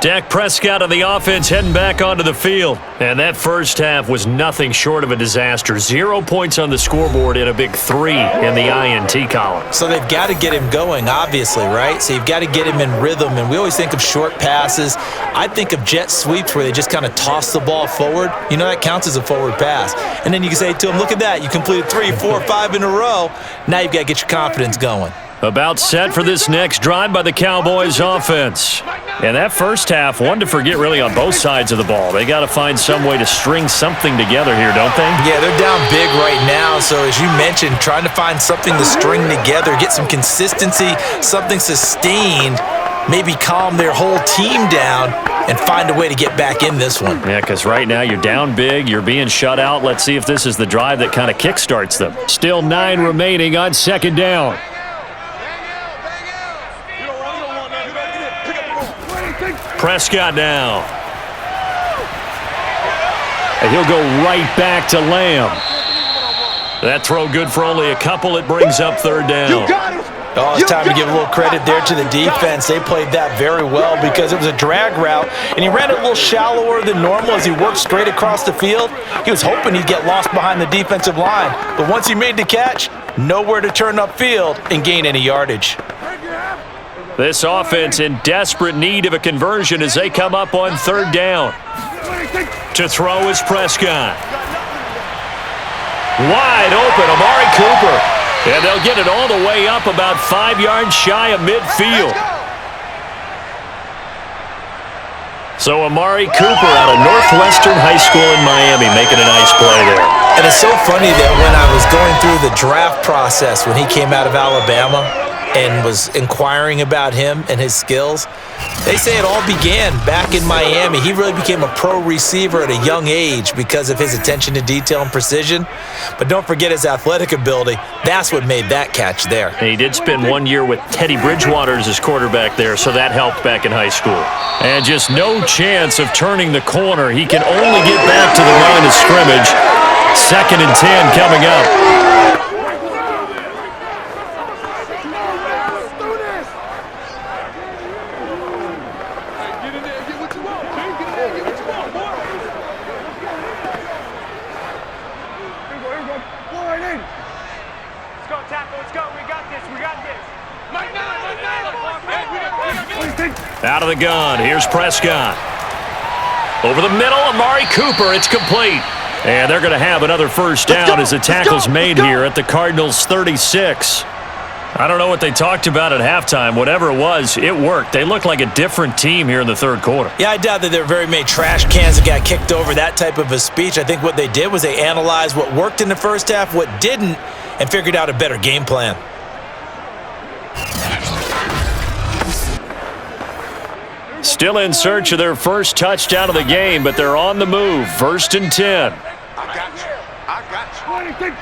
Dak Prescott on the offense heading back onto the field. And that first half was nothing short of a disaster. 0 points on the scoreboard and a big 3 in the INT column. So they've got to get him going, obviously, right? So you've got to get him in rhythm. And we always think of short passes. I think of jet sweeps where they just kind of toss the ball forward. You know, that counts as a forward pass. And then you can say to him, look at that. You completed 3, 4, 5 in a row. Now you've got to get your confidence going. About set for this next drive by the Cowboys offense. And that first half, one to forget really on both sides of the ball. They got to find some way to string something together here, don't they? Yeah, they're down big right now. So as you mentioned, trying to find something to string together, get some consistency, something sustained, maybe calm their whole team down and find a way to get back in this one. Yeah, because right now you're down big, you're being shut out. Let's see if this is the drive that kind of kickstarts them. Still 9 remaining on second down. Prescott now. And he'll go right back to Lamb. That throw good for only a couple. It brings up third down. You got it. Oh, it's time to give a little credit there to the defense. They played that very well because it was a drag route, and he ran it a little shallower than normal as he worked straight across the field. He was hoping he'd get lost behind the defensive line, but once he made the catch, nowhere to turn upfield and gain any yardage. This offense in desperate need of a conversion as they come up on third down. To throw is Prescott. Wide open, Amari Cooper. And they'll get it all the way up about 5 yards shy of midfield. So Amari Cooper out of Northwestern High School in Miami making a nice play there. And it's so funny that when I was going through the draft process when he came out of Alabama and was inquiring about him and his skills, they say it all began back in Miami. He really became a pro receiver at a young age because of his attention to detail and precision. But don't forget his athletic ability. That's what made that catch there. And he did spend 1 year with Teddy Bridgewater as his quarterback there, so that helped back in high school. And just no chance of turning the corner. He can only get back to the line of scrimmage. 2nd and 10 coming up. Out of the gun, here's Prescott. Over the middle, Amari Cooper, it's complete. And they're going to have another first down as the tackle's made here at the Cardinals' 36. I don't know what they talked about at halftime. Whatever it was, it worked. They look like a different team here in the third quarter. Yeah, I doubt that there were very many trash cans that got kicked over, that type of a speech. I think what they did was they analyzed what worked in the first half, what didn't, and figured out a better game plan. Still in search of their first touchdown of the game, but they're on the move. 1st and 10. I got you. I got you.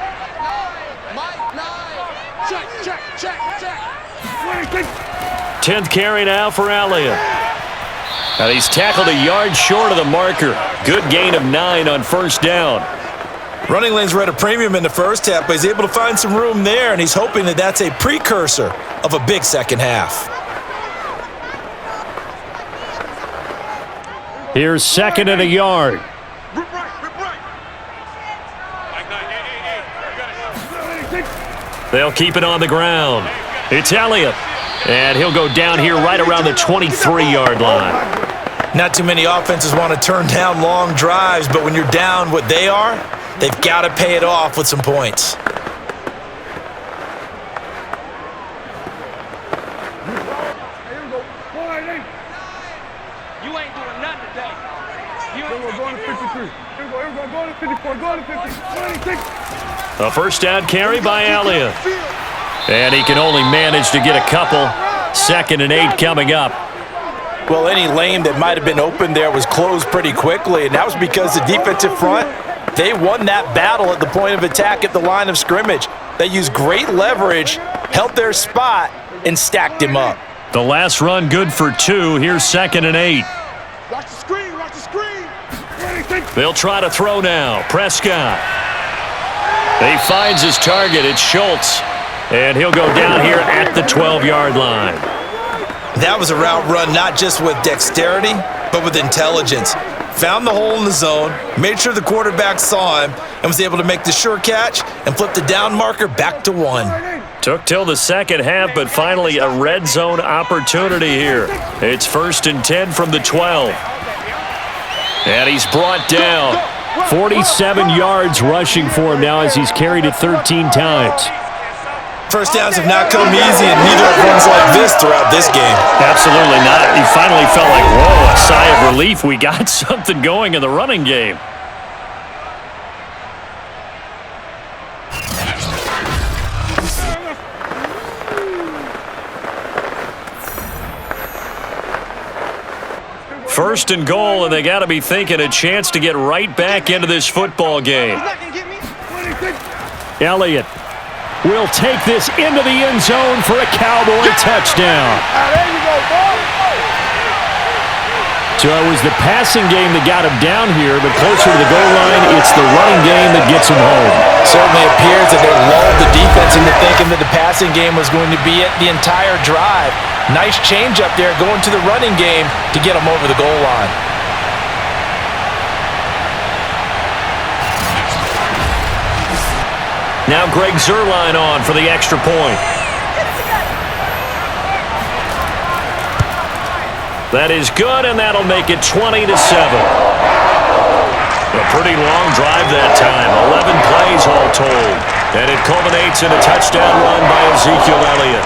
10th carry now for Elliott. And he's tackled a yard short of the marker. Good gain of 9 on first down. Running lanes were at a premium in the first half, but he's able to find some room there, and he's hoping that that's a precursor of a big second half. Here's 2nd and a yard. They'll keep it on the ground. It's Elliott. And he'll go down here right around the 23-yard line. Not too many offenses want to turn down long drives, but when you're down what they are, they've got to pay it off with some points. You ain't doing nothing today. We're going to 53. We're going to 54. Going to 50. 26. A first down carry by Elliott. And he can only manage to get a couple. 2nd and 8 coming up. Well, any lane that might have been open there was closed pretty quickly, and that was because the defensive front, they won that battle at the point of attack at the line of scrimmage. They used great leverage, held their spot, and stacked him up. The last run good for 2. Here's 2nd and 8. Watch the screen. Watch the screen. 26. They'll try to throw now. Prescott. He finds his target. It's Schultz. And he'll go down here at the 12-yard line. That was a route run not just with dexterity, but with intelligence. Found the hole in the zone, made sure the quarterback saw him, and was able to make the sure catch and flip the down marker back to 1. Took till the second half, but finally a red zone opportunity here. It's 1st and 10 from the 12. And he's brought down. 47 yards rushing for him now as he's carried it 13 times. First downs have not come easy, and neither have runs like this throughout this game. Absolutely not. He finally felt like, whoa, a sigh of relief. We got something going in the running game. First and goal, and they got to be thinking a chance to get right back into this football game. Elliott will take this into the end zone for a Cowboy touchdown. There you go, boy. So it was the passing game that got him down here, but closer to the goal line, it's the running game that gets him home. Certainly appears that they lulled the defense into thinking that the passing game was going to be it the entire drive. Nice change up there going to the running game to get him over the goal line. Now Greg Zuerlein on for the extra point. That is good, and that'll make it 20-7. A pretty long drive that time, 11 plays all told. And it culminates in a touchdown run by Ezekiel Elliott.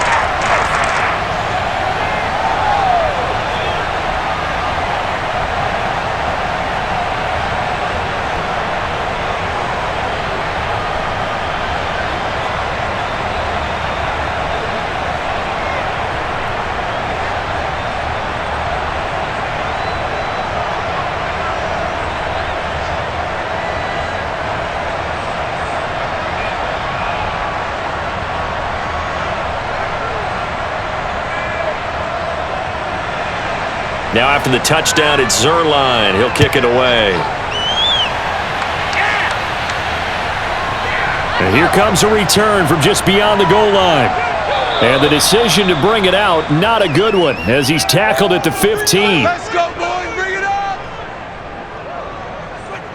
Now after the touchdown, it's Zuerlein. He'll kick it away. And here comes a return from just beyond the goal line. And the decision to bring it out, not a good one, as he's tackled at the 15. Let's go, boys. Bring it up.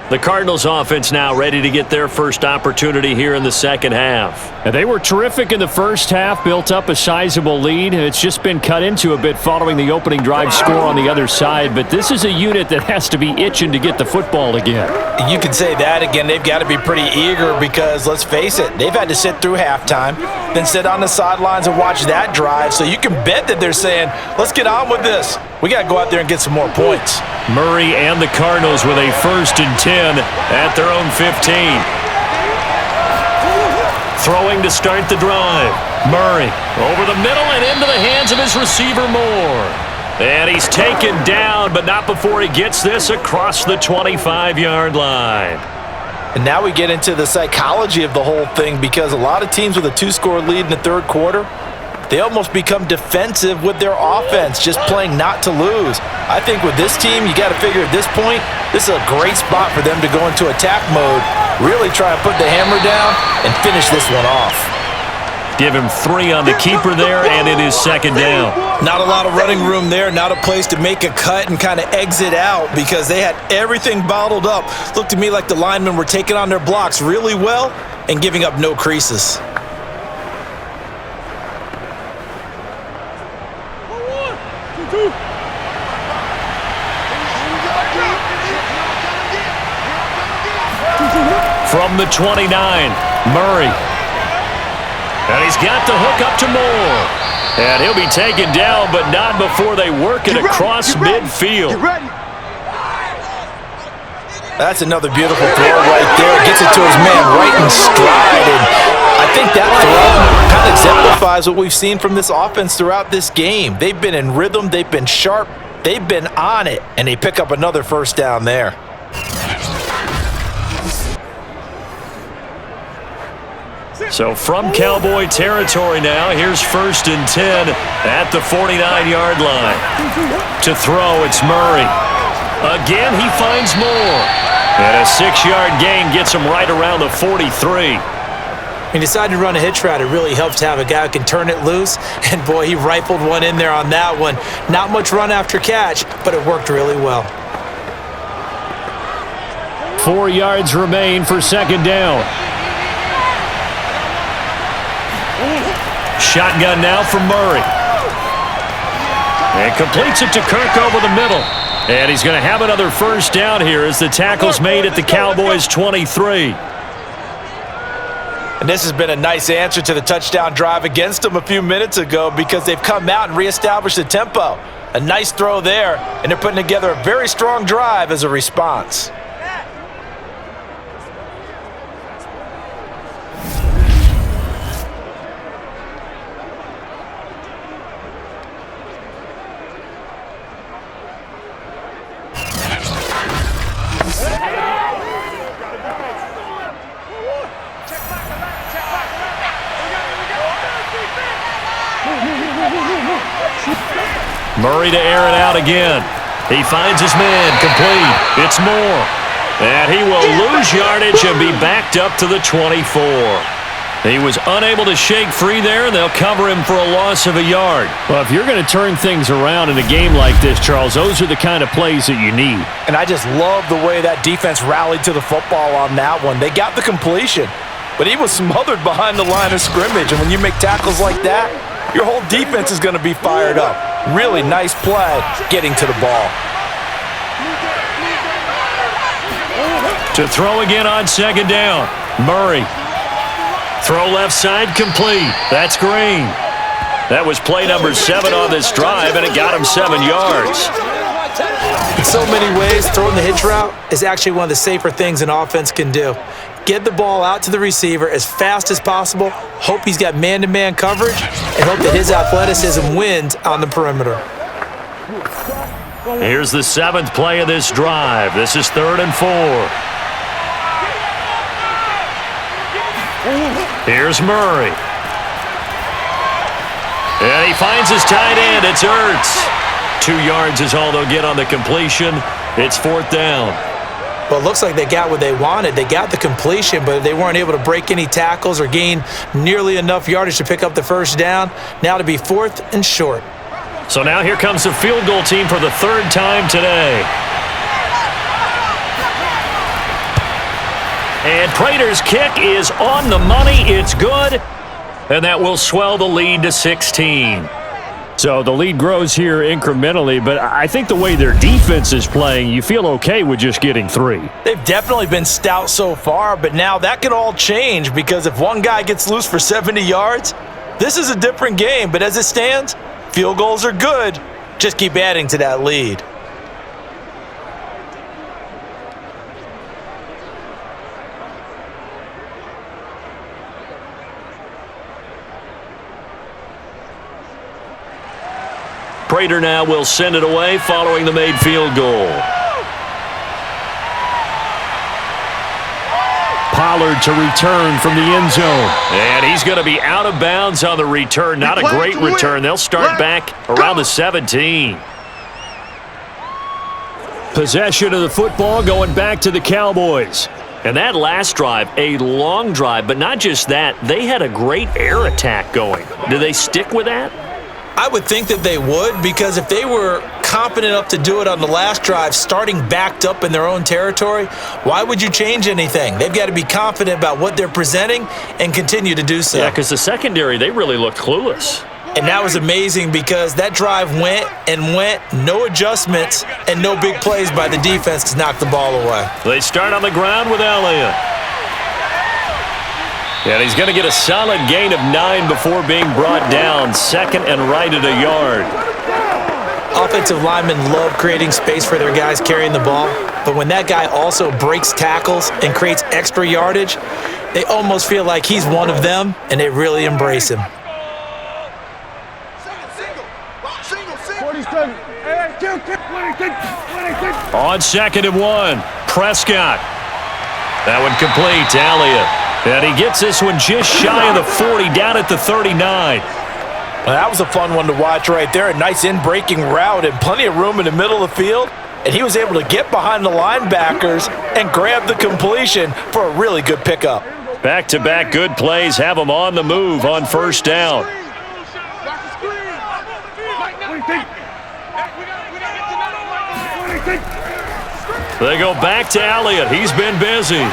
The Cardinals offense now ready to get their first opportunity here in the second half. And they were terrific in the first half, built up a sizable lead. It's just been cut into a bit following the opening drive score on the other side, but this is a unit that has to be itching to get the football again. You can say that again. They've got to be pretty eager because, let's face it, they've had to sit through halftime, then sit on the sidelines and watch that drive. So you can bet that they're saying, let's get on with this. We got to go out there and get some more points. Murray and the Cardinals with a 1st and 10 at their own 15. Throwing to start the drive. Murray over the middle and into the hands of his receiver Moore. And he's taken down, but not before he gets this across the 25-yard line. And now we get into the psychology of the whole thing, because a lot of teams with a 2-score lead in the third quarter, they almost become defensive with their offense, just playing not to lose. I think with this team, you got to figure at this point, this is a great spot for them to go into attack mode, really try and put the hammer down and finish this one off. Give him 3 on the keeper there, and it is 2nd down. Not a lot of running room there, not a place to make a cut and kind of exit out because they had everything bottled up. Looked to me like the linemen were taking on their blocks really well and giving up no creases. From the 29, Murray. And he's got the hook up to Moore. And he'll be taken down, but not before they work it across midfield. That's another beautiful throw right there. Gets it to his man right in stride. And I think that throw kind of exemplifies what we've seen from this offense throughout this game. They've been in rhythm. They've been sharp. They've been on it. And they pick up another 1st down there. So from Cowboy territory now, here's 1st and 10 at the 49-yard line. To throw, it's Murray. Again, he finds Moore. And a 6-yard gain gets him right around the 43. He decided to run a hitch route. It really helps to have a guy who can turn it loose. And, boy, he rifled one in there on that one. Not much run after catch, but it worked really well. 4 yards remain for 2nd down. Shotgun now for Murray. And completes it to Kirk over the middle. And he's going to have another 1st down here as the tackle's made at the Cowboys' 23. And this has been a nice answer to the touchdown drive against them a few minutes ago because they've come out and reestablished the tempo. A nice throw there, and they're putting together a very strong drive as a response. Murray to air it out again. He finds his man, complete. It's Moore. And he will lose yardage and be backed up to the 24. He was unable to shake free there, and they'll cover him for a loss of a yard. Well, if you're going to turn things around in a game like this, Charles, those are the kind of plays that you need. And I just love the way that defense rallied to the football on that one. They got the completion, but he was smothered behind the line of scrimmage. And when you make tackles like that, your whole defense is going to be fired up. Really nice play getting to the ball. To throw again on second down. Murray. Throw left side complete. That's Green. That was play number 7 on this drive, and it got him 7 yards. In so many ways, throwing the hitch route is actually one of the safer things an offense can do. Get the ball out to the receiver as fast as possible, hope he's got man-to-man coverage, and hope that his athleticism wins on the perimeter. Here's the 7th play of this drive. This is 3rd and 4. Here's Murray. And he finds his tight end. It's Ertz. 2 yards is all they'll get on the completion. It's 4th down. Well, it looks like they got what they wanted. They got the completion, but they weren't able to break any tackles or gain nearly enough yardage to pick up the first down. Now to be 4th and short. So now here comes the field goal team for the 3rd time today. And Prater's kick is on the money. It's good. And that will swell the lead to 16. So the lead grows here incrementally, but I think the way their defense is playing, you feel okay with just getting 3. They've definitely been stout so far, but now that could all change because if one guy gets loose for 70 yards, this is a different game. But as it stands, field goals are good. Just keep adding to that lead. Prater now will send it away following the made field goal. Pollard to return from the end zone. And he's going to be out of bounds on the return. Not a great return. They'll start back around the 17. Possession of the football going back to the Cowboys. And that last drive, a long drive, but not just that. They had a great air attack going. Do they stick with that? I would think that they would, because if they were confident enough to do it on the last drive, starting backed up in their own territory, why would you change anything? They've got to be confident about what they're presenting and continue to do so. Yeah, because the secondary, they really looked clueless. And that was amazing because that drive went and went, no adjustments and no big plays by the defense to knock the ball away. They start on the ground with Elliott. And he's going to get a solid gain of 9 before being brought down. 2nd and right at a yard. Offensive linemen love creating space for their guys carrying the ball, but when that guy also breaks tackles and creates extra yardage, they almost feel like he's one of them, and they really embrace him. 47. On 2nd and 1, Prescott. That one complete to Elliott. And he gets this one just shy of the 40, down at the 39. Well, that was a fun one to watch right there. A nice in-breaking route and plenty of room in the middle of the field. And he was able to get behind the linebackers and grab the completion for a really good pickup. Back-to-back good plays have him on the move on 1st down. They go back to Elliott. He's been busy.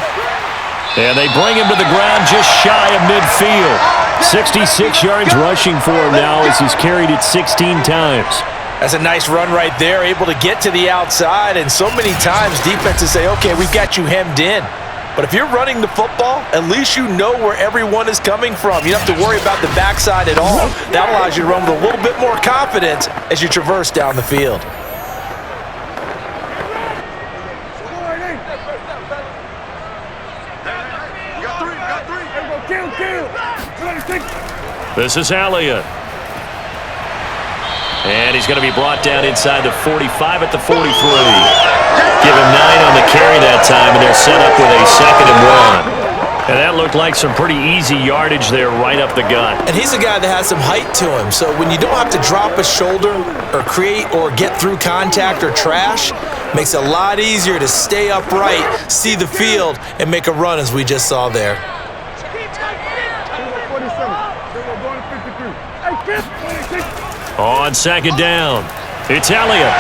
And they bring him to the ground just shy of midfield. 66 yards rushing for him now as he's carried it 16 times. That's a nice run right there, able to get to the outside. And so many times defenses say, okay, we've got you hemmed in. But if you're running the football, at least you know where everyone is coming from. You don't have to worry about the backside at all. That allows you to run with a little bit more confidence as you traverse down the field. This is Elliott. And he's going to be brought down inside the 45 at the 43. Give him 9 on the carry that time, and they're set up with a 2nd and 1. And that looked like some pretty easy yardage there right up the gut. And he's a guy that has some height to him, so when you don't have to drop a shoulder or create or get through contact or trash, makes it a lot easier to stay upright, see the field, and make a run as we just saw there. 47. They're going to 53. Hey, 26. On second down, it's Elliott.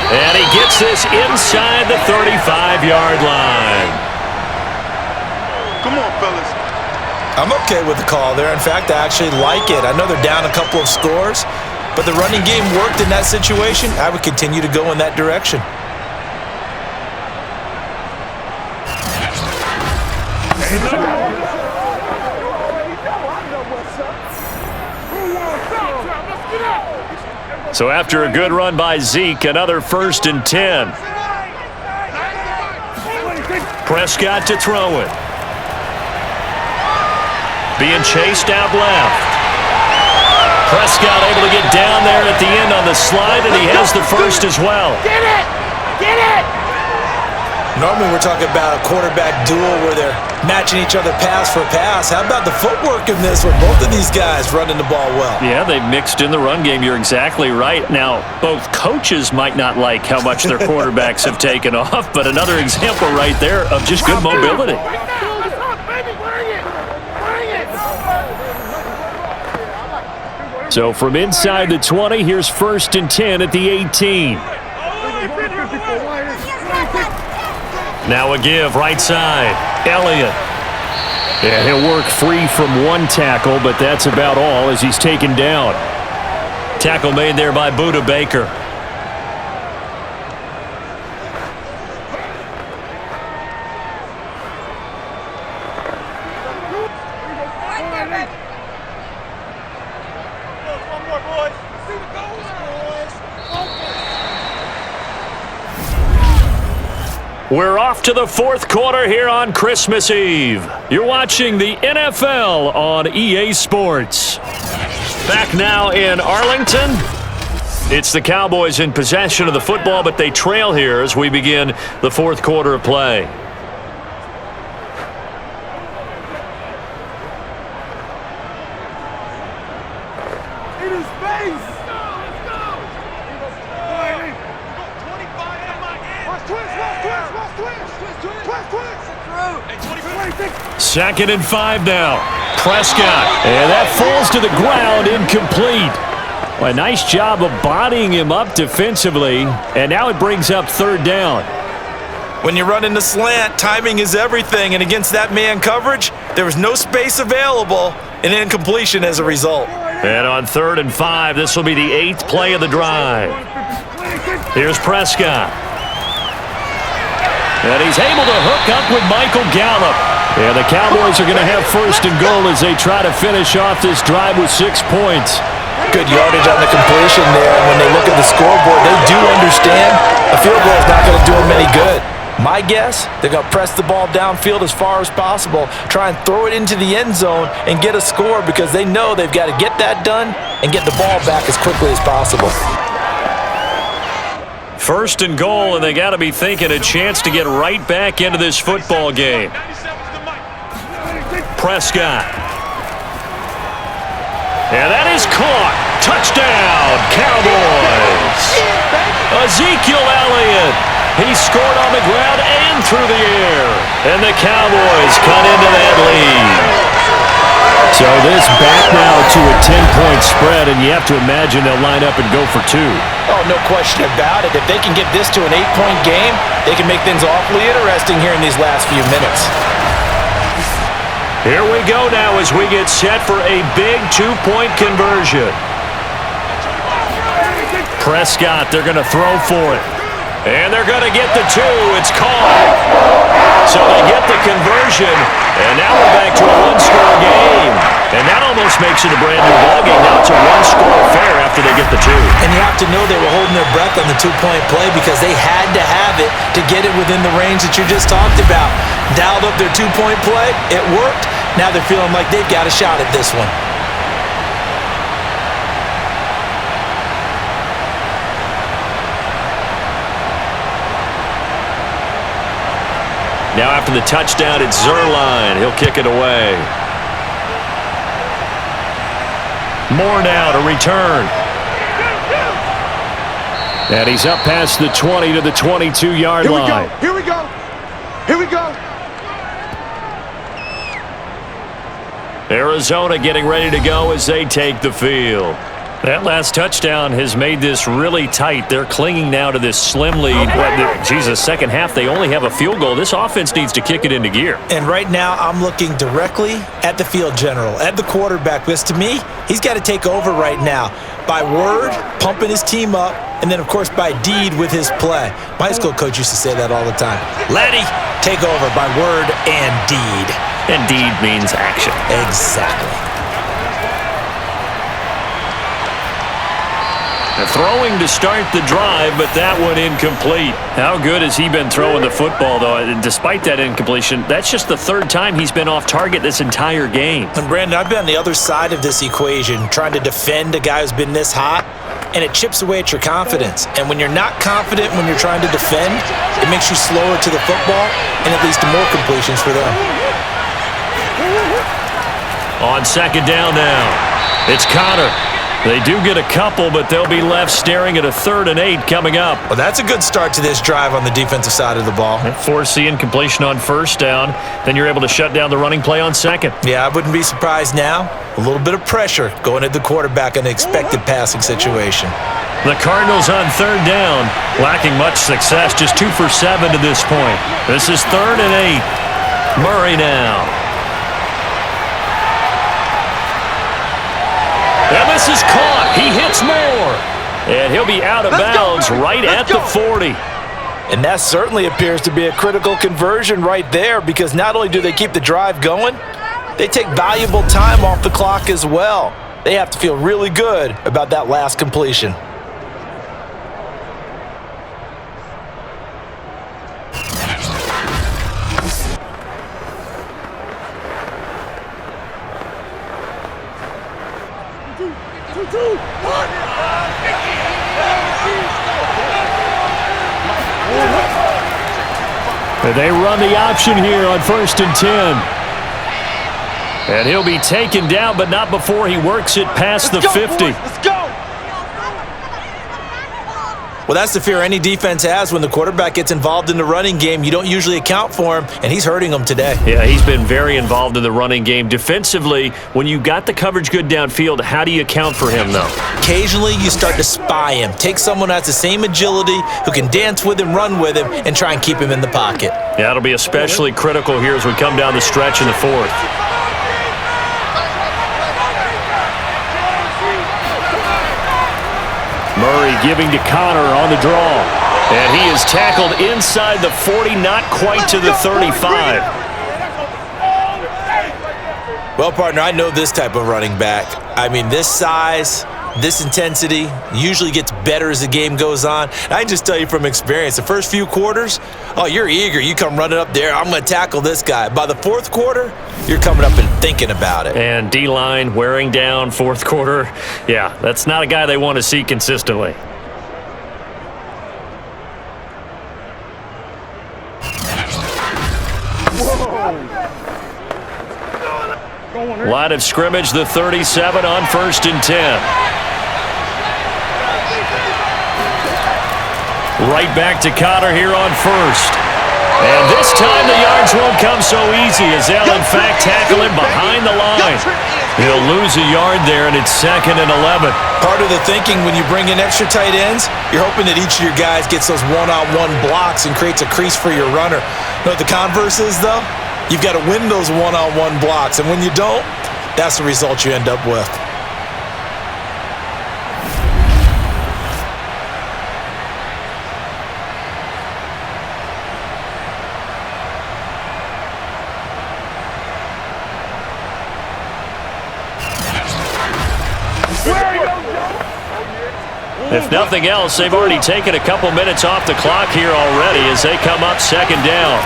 And he gets this inside the 35-yard line. Come on, fellas. I'm okay with the call there. In fact, I actually like it. I know they're down a couple of scores, but the running game worked in that situation. I would continue to go in that direction. So after a good run by Zeke, another 1st and 10. Prescott to throw it. Being chased out left. Prescott able to get down there at the end on the slide, and he has the first as well. Get it! Get it! Normally we're talking about a quarterback duel where they're matching each other pass for pass. How about the footwork in this with both of these guys running the ball well? Yeah, they've mixed in the run game. You're exactly right. Now, both coaches might not like how much their quarterbacks have taken off, but another example right there of just good mobility. So from inside the 20, here's 1st and 10 at the 18. Now a give right side. Elliott. Yeah, he'll work free from one tackle, but that's about all as he's taken down. Tackle made there by Budda Baker. We're off to the 4th quarter here on Christmas Eve. You're watching the NFL on EA Sports. Back now in Arlington. It's the Cowboys in possession of the football, but they trail here as we begin the 4th quarter of play. Second and 5 now. Prescott. And that falls to the ground, incomplete. Well, a nice job of bodying him up defensively, and now it brings up 3rd down. When you run in the slant, timing is everything, and against that man coverage, there was no space available, and incompletion as a result. And on 3rd and 5, this will be the 8th play of the drive. Here's Prescott. And he's able to hook up with Michael Gallup. Yeah, the Cowboys are going to have 1st and goal as they try to finish off this drive with 6 points. Good yardage on the completion there. And when they look at the scoreboard, they do understand a field goal is not going to do them any good. My guess, they're going to press the ball downfield as far as possible, try and throw it into the end zone and get a score because they know they've got to get that done and get the ball back as quickly as possible. 1st and goal, and they got to be thinking a chance to get right back into this football game. Prescott. And that is caught. Touchdown, Cowboys. Ezekiel Elliott. He scored on the ground and through the air. And the Cowboys cut into that lead. So this back now to a 10-point spread, and you have to imagine they'll line up and go for 2. Oh, no question about it. If they can get this to an 8-point game, they can make things awfully interesting here in these last few minutes. Here we go now as we get set for a big 2-point conversion. Prescott, they're going to throw for it. And they're going to get the 2. It's caught. So they get the conversion, and now we're back to a 1-score game. And that almost makes it a brand new ballgame. Now it's a 1-score affair after they get the 2. And you have to know they were holding their breath on the 2-point play because they had to have it to get it within the range that you just talked about. Dialed up their 2-point play. It worked. Now they're feeling like they've got a shot at this one. Now after the touchdown, it's Zerline. He'll kick it away. Moore now to return. And he's up past the 20 to the 22-yard line. Here we go. Here we go. Arizona getting ready to go as they take the field. That last touchdown has made this really tight. They're clinging now to this slim lead. Second half, they only have a field goal. This offense needs to kick it into gear. And right now, I'm looking directly at the field general, at the quarterback, because to me, he's got to take over right now. By word, pumping his team up, and then, of course, by deed with his play. My high school coach used to say that all the time. Letty, take over by word and deed. And deed means action. Exactly. Throwing to start the drive, but that one incomplete. How good has he been throwing the football, though? Despite that incompletion, that's just the third time he's been off target this entire game. And Brandon, I've been on the other side of this equation, trying to defend a guy who's been this hot, and it chips away at your confidence. And when you're not confident when you're trying to defend, it makes you slower to the football, and it leads to more completions for them. On second down now, it's Connor. They do get a couple, but they'll be left staring at a 3rd and 8 coming up. Well, that's a good start to this drive on the defensive side of the ball. Force the incompletion on first down. Then you're able to shut down the running play on second. Yeah, I wouldn't be surprised now. A little bit of pressure going at the quarterback in an expected passing situation. The Cardinals on 3rd down, lacking much success, just 2 for 7 to this point. This is 3rd and 8. Murray now. And this is caught. He hits Moore. And he'll be out of bounds right at the 40. And that certainly appears to be a critical conversion right there, because not only do they keep the drive going, they take valuable time off the clock as well. They have to feel really good about that last completion. They run the option here on 1st and 10. And he'll be taken down, but not before he works it past the 50. Let's go! Well, that's the fear any defense has when the quarterback gets involved in the running game. You don't usually account for him, and he's hurting them today. Yeah, he's been very involved in the running game. Defensively, when you got the coverage good downfield, how do you account for him, though? Occasionally, you start to spy him. Take someone who has the same agility, who can dance with him, run with him, and try and keep him in the pocket. Yeah, it'll be especially critical here as we come down the stretch in the 4th. Murray giving to Connor on the draw. And he is tackled inside the 40, not quite to the 35. Well, partner, I know this type of running back. I mean, this size, this intensity usually gets better as the game goes on. And I can just tell you from experience, the first few quarters, oh, you're eager. You come running up there, I'm going to tackle this guy. By the 4th quarter, you're coming up and thinking about it. And D-line wearing down 4th quarter. Yeah, that's not a guy they want to see consistently. Line of scrimmage, the 37 on 1st and 10. Right back to Connor here on 1st. And this time the yards won't come so easy as they'll in fact tackle him behind the line. He'll lose a yard there, and it's 2nd and 11. Part of the thinking when you bring in extra tight ends, you're hoping that each of your guys gets those one-on-one blocks and creates a crease for your runner. You know what the converse is, though? You've got to win those one-on-one blocks, and when you don't, that's the result you end up with. If nothing else, they've already taken a couple minutes off the clock here already as they come up 2nd down.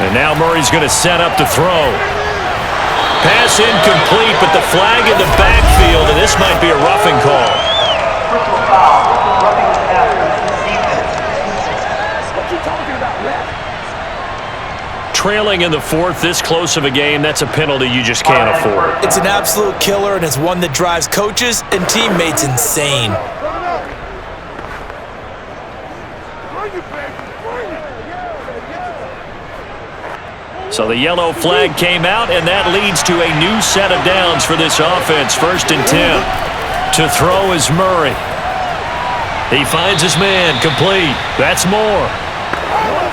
And now Murray's going to set up to throw. Pass incomplete, but the flag in the backfield, and this might be a roughing call. Personal foul. Roughing the passer. Defense. What you talking about, ref? trailing in the fourth, this close of a game, that's a penalty you just can't afford. It's an absolute killer, and it's one that drives coaches and teammates insane. So the yellow flag came out, and that leads to a new set of downs for this offense. 1st and 10. To throw is Murray. He finds his man, complete. That's more.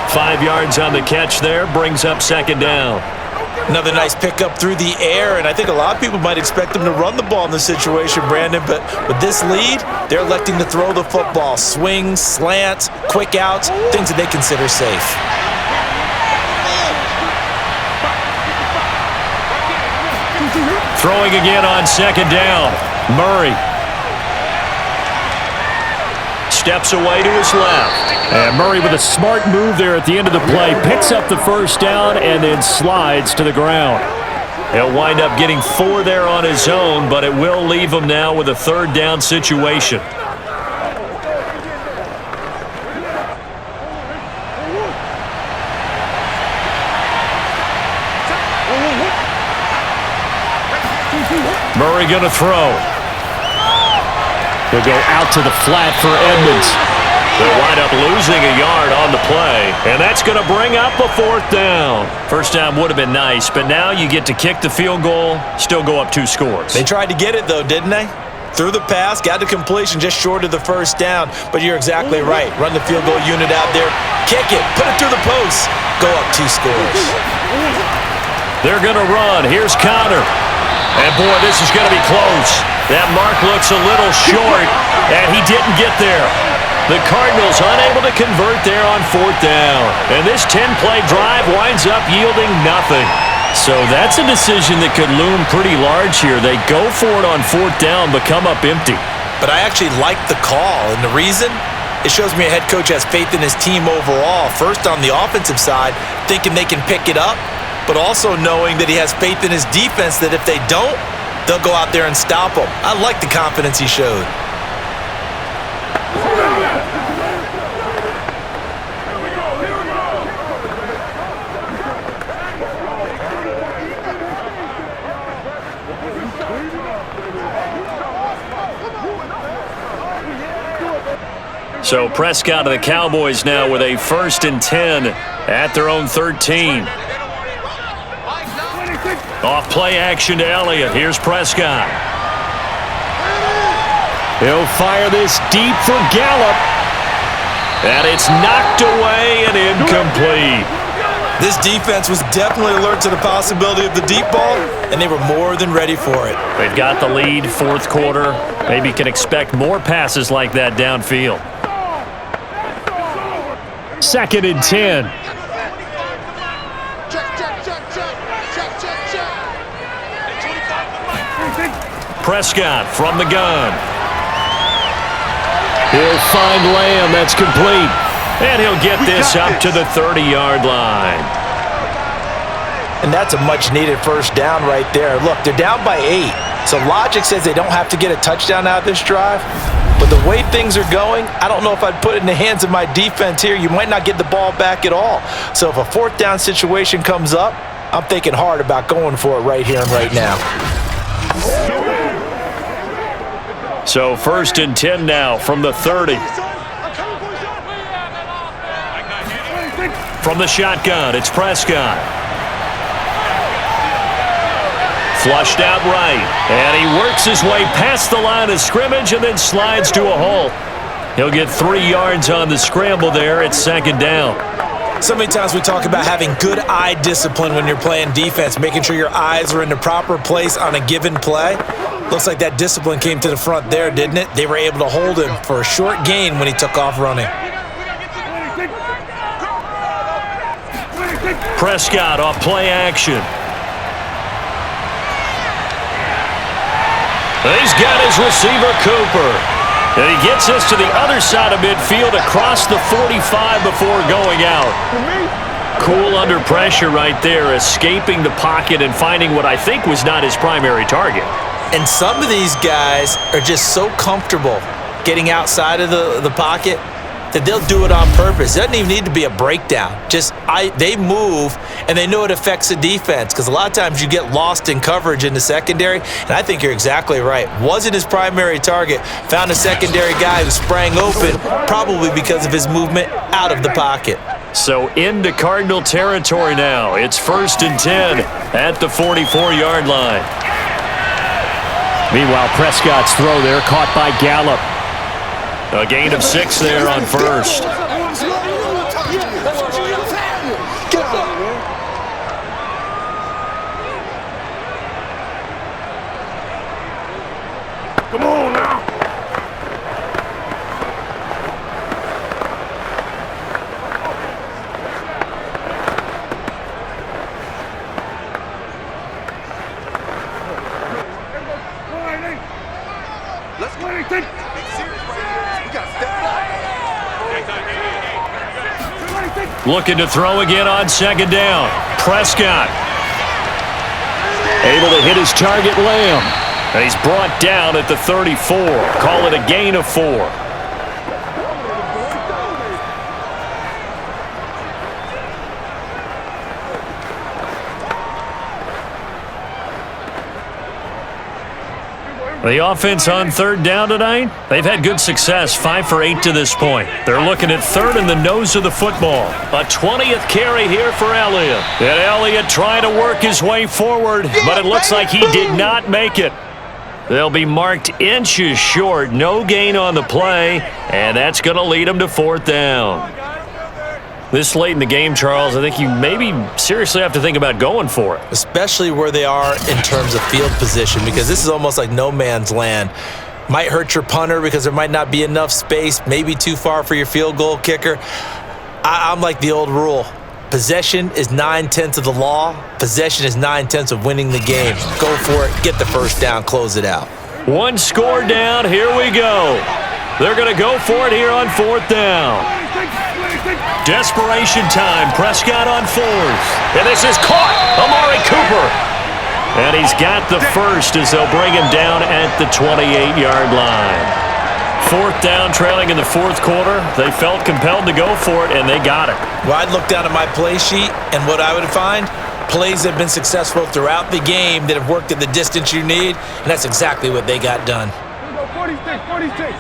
5 yards on the catch there, brings up 2nd down. Another nice pickup through the air, and I think a lot of people might expect him to run the ball in this situation, Brandon, but with this lead, they're electing to throw the football. Swings, slants, quick outs, things that they consider safe. Throwing again on 2nd down. Murray steps away to his left. And Murray with a smart move there at the end of the play. Picks up the 1st down and then slides to the ground. He'll wind up getting 4 there on his own, but it will leave him now with a 3rd down situation. Murray going to throw. He'll go out to the flat for Edmonds. They'll wind up losing a yard on the play, and that's going to bring up a 4th down. First down would have been nice, but now you get to kick the field goal, still go up 2 scores. They tried to get it, though, didn't they? Threw the pass, got the completion just short of the 1st down, but you're exactly right. Run the field goal unit out there, kick it, put it through the post, go up 2 scores. They're going to run. Here's Connor. And, boy, this is going to be close. That mark looks a little short, and he didn't get there. The Cardinals unable to convert there on 4th down. And this 10-play drive winds up yielding nothing. So that's a decision that could loom pretty large here. They go for it on 4th down, but come up empty. But I actually like the call, and the reason? It shows me a head coach has faith in his team overall. First, on the offensive side, thinking they can pick it up, but also knowing that he has faith in his defense that if they don't, they'll go out there and stop them. I like the confidence he showed. So Prescott of the Cowboys now with a 1st and 10 at their own 13. Off play action to Elliott. Here's Prescott. He'll fire this deep for Gallup. And it's knocked away and incomplete. This defense was definitely alert to the possibility of the deep ball, and they were more than ready for it. They've got the lead, 4th quarter. Maybe can expect more passes like that downfield. 2nd and 10. Prescott from the gun. He'll find Lamb. That's complete. And he'll get this up to the 30-yard line. And that's a much-needed 1st down right there. Look, they're down by 8. So logic says they don't have to get a touchdown out of this drive. But the way things are going, I don't know if I'd put it in the hands of my defense here. You might not get the ball back at all. So if a 4th down situation comes up, I'm thinking hard about going for it right here and right now. So 1st and 10 now from the 30. From the shotgun, it's Prescott. Flushed out right, and he works his way past the line of scrimmage and then slides to a hole. He'll get 3 yards on the scramble there. It's 2nd down. So many times we talk about having good eye discipline when you're playing defense, making sure your eyes are in the proper place on a given play. Looks like that discipline came to the front there, didn't it? They were able to hold him for a short gain when he took off running. Prescott off play action. He's got his receiver, Cooper. And he gets us to the other side of midfield across the 45 before going out. Cool under pressure right there, escaping the pocket and finding what I think was not his primary target. And some of these guys are just so comfortable getting outside of the pocket that they'll do it on purpose. It doesn't even need to be a breakdown. They move, and they know it affects the defense because a lot of times you get lost in coverage in the secondary, and I think you're exactly right. Wasn't his primary target. Found a secondary guy who sprang open, probably because of his movement out of the pocket. So into Cardinal territory now. It's 1st and 10 at the 44-yard line. Meanwhile, Prescott's throw there caught by Gallup. A gain of 6 there on first. Come on now. Let's go. Be serious right here. We got to step it up. Looking to throw again on 2nd down. Prescott. Able to hit his target, Lamb. And he's brought down at the 34. Call it a gain of 4. The offense on 3rd down tonight, they've had good success, 5 for 8 to this point. They're looking at 3rd in the nose of the football. A 20th carry here for Elliott. And Elliott trying to work his way forward, but it looks like he did not make it. They'll be marked inches short, no gain on the play, and that's going to lead them to 4th down. This late in the game, Charles, I think you maybe seriously have to think about going for it. Especially where they are in terms of field position, because this is almost like no man's land. Might hurt your punter because there might not be enough space, maybe too far for your field goal kicker. I'm like the old rule. Possession is 9/10 of the law. Possession is 9/10 of winning the game. Go for it, get the 1st down, close it out. 1 score down, here we go. They're going to go for it here on 4th down. Desperation time. Prescott on 4th. And this is caught. Amari Cooper. And he's got the first as they'll bring him down at the 28-yard line. 4th down, trailing in the 4th quarter. They felt compelled to go for it, and they got it. Well, I'd look down at my play sheet, and what I would find, plays that have been successful throughout the game that have worked at the distance you need, and that's exactly what they got done. 46.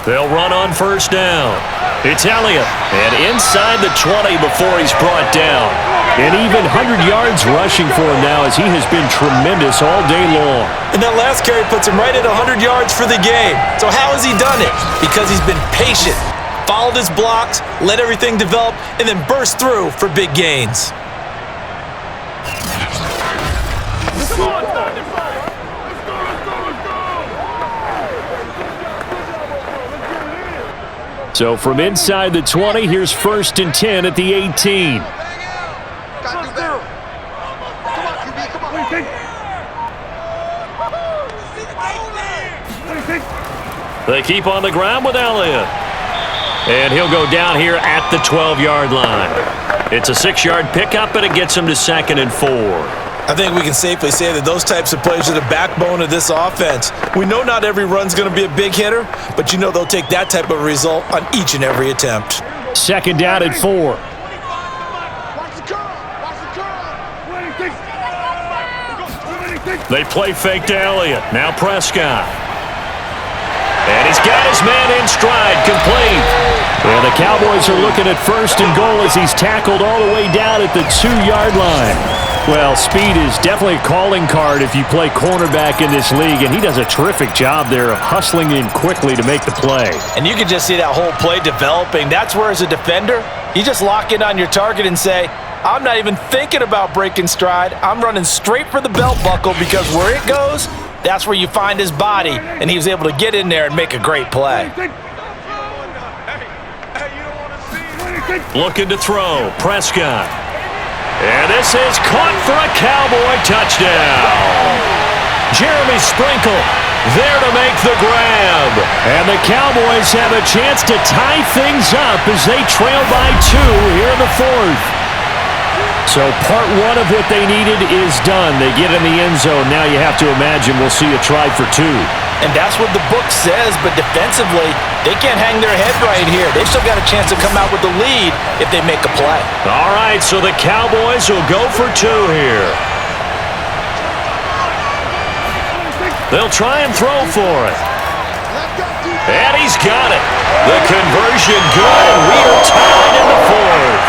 They'll run on 1st down. It's Elliott, and inside the 20 before he's brought down. And even 100 yards rushing for him now as he has been tremendous all day long. And that last carry puts him right at 100 yards for the game. So how has he done it? Because he's been patient, followed his blocks, let everything develop, and then burst through for big gains. So from inside the 20, here's 1st and 10 at the 18. They keep on the ground with Elliott. And he'll go down here at the 12-yard line. It's a 6-yard pickup, and it gets him to 2nd and 4. I think we can safely say that those types of plays are the backbone of this offense. We know not every run's going to be a big hitter, but you know they'll take that type of result on each and every attempt. 2nd down at 4. They play fake to Elliott. Now Prescott. And he's got his man in stride, complete. And the Cowboys are looking at 1st and goal as he's tackled all the way down at the 2-yard line. Well, speed is definitely a calling card if you play cornerback in this league, and he does a terrific job there of hustling in quickly to make the play. And you can just see that whole play developing. That's where, as a defender, you just lock in on your target and say, I'm not even thinking about breaking stride. I'm running straight for the belt buckle because where it goes, that's where you find his body, and he was able to get in there and make a great play. Looking to throw, Prescott. And this is caught for a Cowboy touchdown. Jeremy Sprinkle there to make the grab. And the Cowboys have a chance to tie things up as they trail by 2 here in the 4th. So part one of what they needed is done. They get in the end zone. Now you have to imagine we'll see a try for two. And that's what the book says, but defensively, they can't hang their head right here. They've still got a chance to come out with the lead if they make a play. All right, so the Cowboys will go for two here. They'll try and throw for it. And he's got it. The conversion good, and we are tied in the fourth.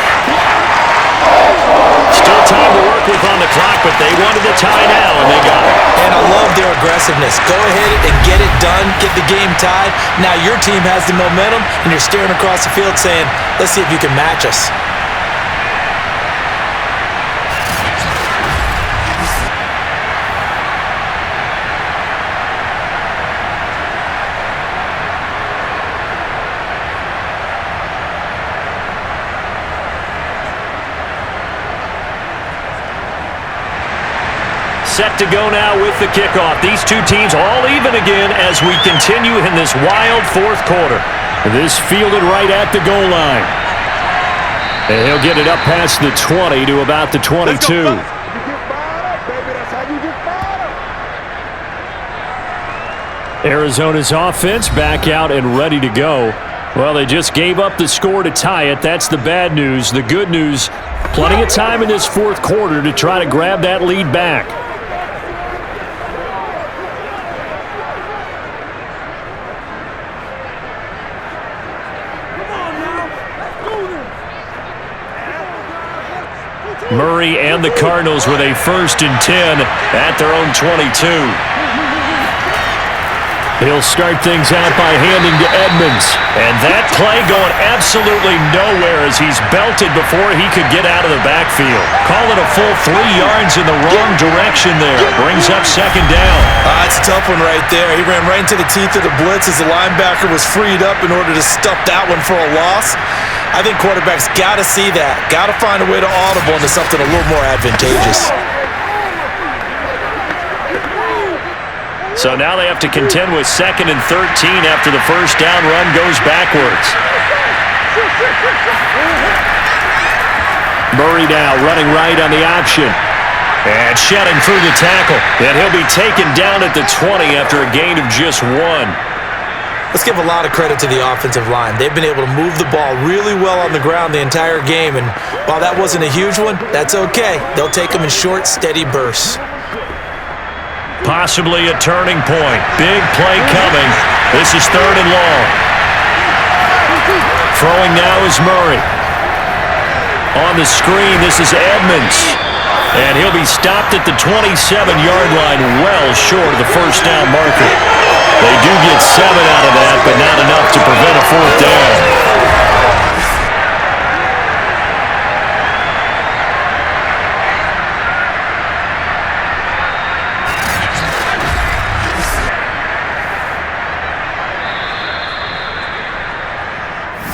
Still time to work with on the clock, but they wanted to tie now, and they got it. And I love their aggressiveness. Go ahead and get it done, get the game tied. Now your team has the momentum, and you're staring across the field saying, let's see if you can match us. Set to go now with the kickoff. These two teams all even again as we continue in this wild fourth quarter. This fielded right at the goal line. And he'll get it up past the 20 to about the 22. Arizona's offense back out and ready to go. Well, they just gave up the score to tie it. That's the bad news. The good news, plenty of time in this fourth quarter to try to grab that lead back. Murray and the Cardinals with a 1st and 10 at their own 22. He'll start things out by handing to Edmonds. And that play going absolutely nowhere as he's belted before he could get out of the backfield. Call it a full 3 yards in the wrong direction there. Brings up 2nd down. It's a tough one right there. He ran right into the teeth of the blitz as the linebacker was freed up in order to stuff that one for a loss. I think quarterbacks got to see that. Got to find a way to audible into something a little more advantageous. So now they have to contend with 2nd and 13 after the first down run goes backwards. Murray now running right on the option. And shedding through the tackle. And he'll be taken down at the 20 after a gain of just 1. Let's give a lot of credit to the offensive line. They've been able to move the ball really well on the ground the entire game. And while that wasn't a huge one, that's okay. They'll take them in short, steady bursts. Possibly a turning point. Big play coming. This is 3rd and long. Throwing now is Murray. On the screen, this is Edmonds. And he'll be stopped at the 27-yard line, well short of the first down marker. They do get 7 out of that, but not enough to prevent a 4th down.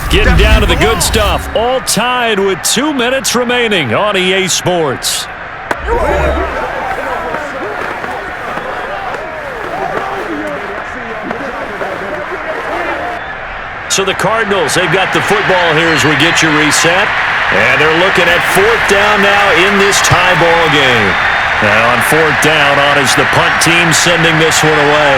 Getting down to the good stuff. All tied with 2 minutes remaining on EA Sports. So the Cardinals, they've got the football here as we get you reset. And they're looking at 4th down now in this tie ball game. Now on 4th down, on is the punt team sending this one away.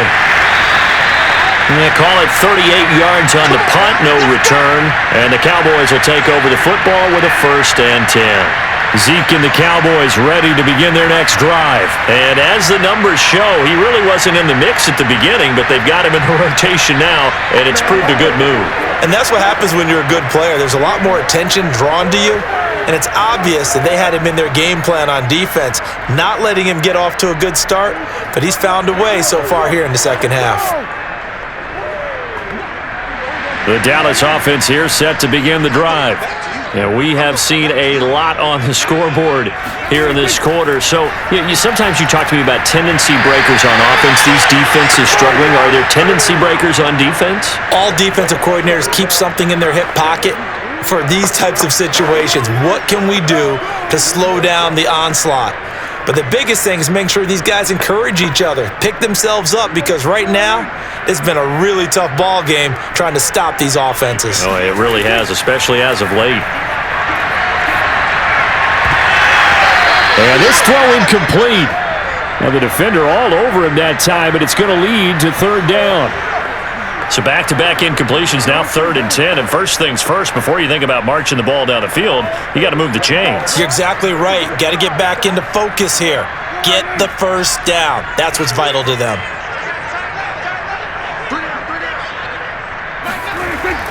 They call it 38 yards on the punt, no return. And the Cowboys will take over the football with a 1st and 10. Zeke and the Cowboys ready to begin their next drive. And as the numbers show, he really wasn't in the mix at the beginning, but they've got him in the rotation now, and it's proved a good move. And that's what happens when you're a good player. There's a lot more attention drawn to you, and it's obvious that they had him in their game plan on defense, not letting him get off to a good start, but he's found a way so far here in the second half. The Dallas offense here set to begin the drive. And we have seen a lot on the scoreboard here in this quarter. So sometimes you talk to me about tendency breakers on offense. These defenses struggling. Are there tendency breakers on defense? All defensive coordinators keep something in their hip pocket for these types of situations. What can we do to slow down the onslaught? But the biggest thing is making sure these guys encourage each other, pick themselves up, because right now it's been a really tough ball game trying to stop these offenses. Oh, it really has, especially as of late. And this throw incomplete. Now the defender all over him that time, but it's going to lead to third down. So back-to-back incompletions, now 3rd and 10. And first things first, before you think about marching the ball down the field, you got to move the chains. You're exactly right. Got to get back into focus here. Get the first down. That's what's vital to them.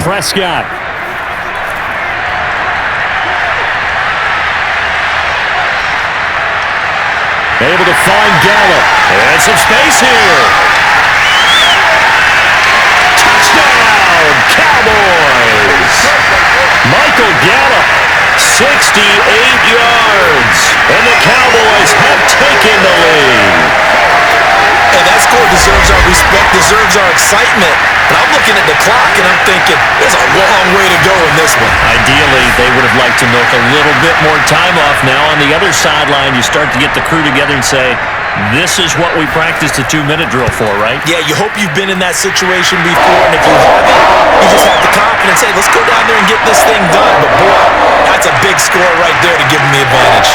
Prescott. Able to find Gallup. And some space here. Touchdown, Cowboys. Michael Gallup, 68 yards. And the Cowboys have taken the lead. Hey, that score deserves our respect, deserves our excitement. But I'm looking at the clock and I'm thinking, there's a long way to go in this one. Ideally, they would have liked to milk a little bit more time off now. On the other sideline, you start to get the crew together and say, this is what we practiced a 2-minute drill for, right? Yeah, you hope you've been in that situation before, and if you haven't, you just have the confidence, hey, let's go down there and get this thing done. But boy, that's a big score right there to give them the advantage.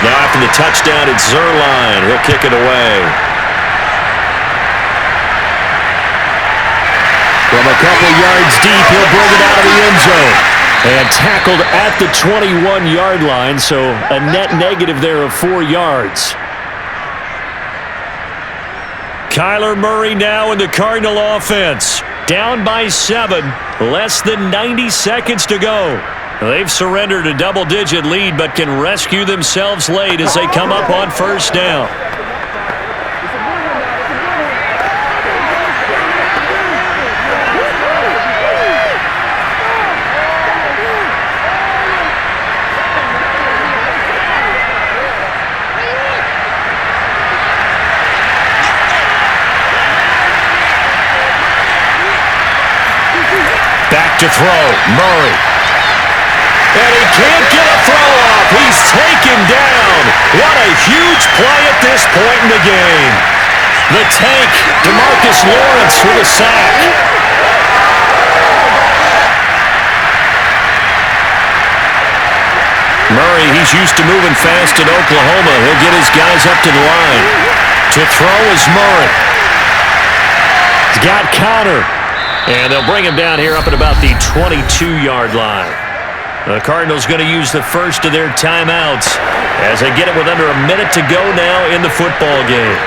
Now after the touchdown, it's Zerline. He'll kick it away. From a couple yards deep, he'll bring it out of the end zone. And tackled at the 21-yard line, so a net negative there of 4 yards. Kyler Murray now in the Cardinal offense. Down by 7, less than 90 seconds to go. They've surrendered a double-digit lead, but can rescue themselves late as they come up on first down. Back to throw, Murray. And he can't get a throw off. He's taken down. What a huge play at this point in the game. The tank, DeMarcus Lawrence with a sack. Murray, he's used to moving fast at Oklahoma. He'll get his guys up to the line. To throw is Murray. He's got Connor. And they'll bring him down here up at about the 22-yard line. The Cardinals going to use the first of their timeouts as they get it with under a minute to go now in the football game.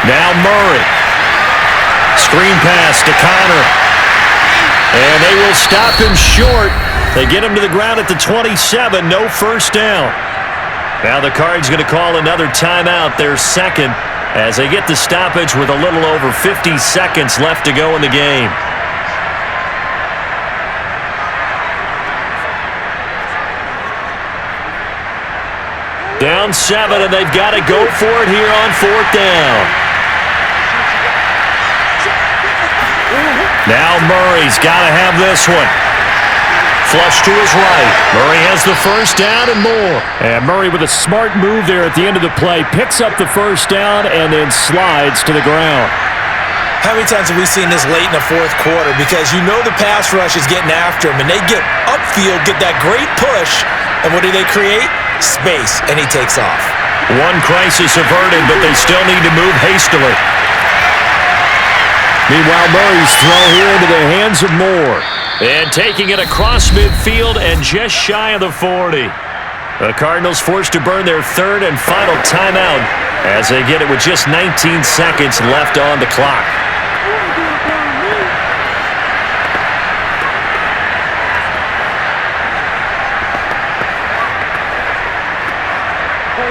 Now Murray. Screen pass to Connor. And they will stop him short. They get him to the ground at the 27. No first down. Now the Cards going to call another timeout, their second, as they get the stoppage with a little over 50 seconds left to go in the game. Down 7, and they've got to go for it here on fourth down. Now Murray's got to have this one. Flush to his right. Murray has the first down and more. And Murray with a smart move there at the end of the play. Picks up the first down and then slides to the ground. How many times have we seen this late in the fourth quarter? Because you know the pass rush is getting after him, and they get upfield, get that great push, and what do they create? Space, and he takes off. One crisis averted, but they still need to move hastily. Meanwhile, Murray's throw here into the hands of Moore. And taking it across midfield and just shy of the 40. The Cardinals forced to burn their third and final timeout as they get it with just 19 seconds left on the clock.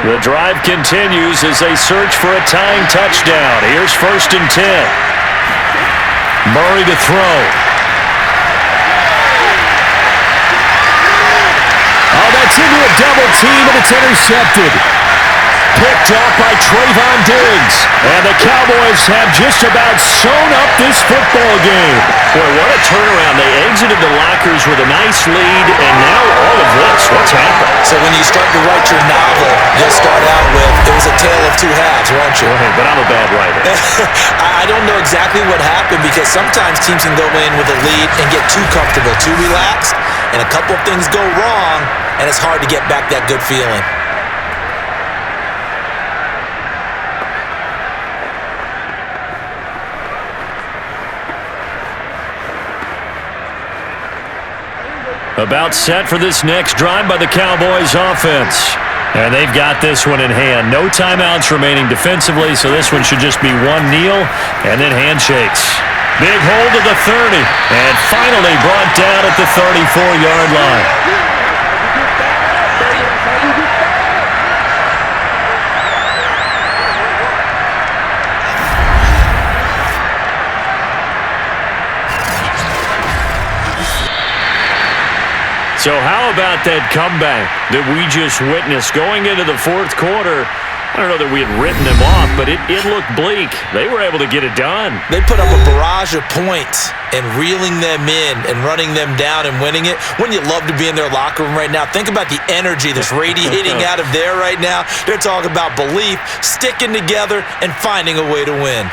The drive continues as they search for a tying touchdown. Here's 1st and 10. Murray to throw. Oh, that's into a double team, and it's intercepted. Picked off by Trayvon Diggs. And the Cowboys have just about sewn up this football game. Boy, what a turnaround. They exited the lockers with a nice lead, and now all of this. What's happened? So when you start to write your novel, you'll start out with, it was a tale of two halves, won't you? Right, but I'm a bad writer. I don't know exactly what happened because sometimes teams can go in with a lead and get too comfortable, too relaxed, and a couple of things go wrong, and it's hard to get back that good feeling. About set for this next drive by the Cowboys offense. And they've got this one in hand. No timeouts remaining defensively, so this one should just be one kneel and then handshakes. Big hold to the 30, and finally brought down at the 34-yard line. So how about that comeback that we just witnessed going into the fourth quarter? I don't know that we had written them off, but it looked bleak. They were able to get it done. They put up a barrage of points and reeling them in and running them down and winning it. Wouldn't you love to be in their locker room right now? Think about the energy that's radiating out of there right now. They're talking about belief, sticking together, and finding a way to win.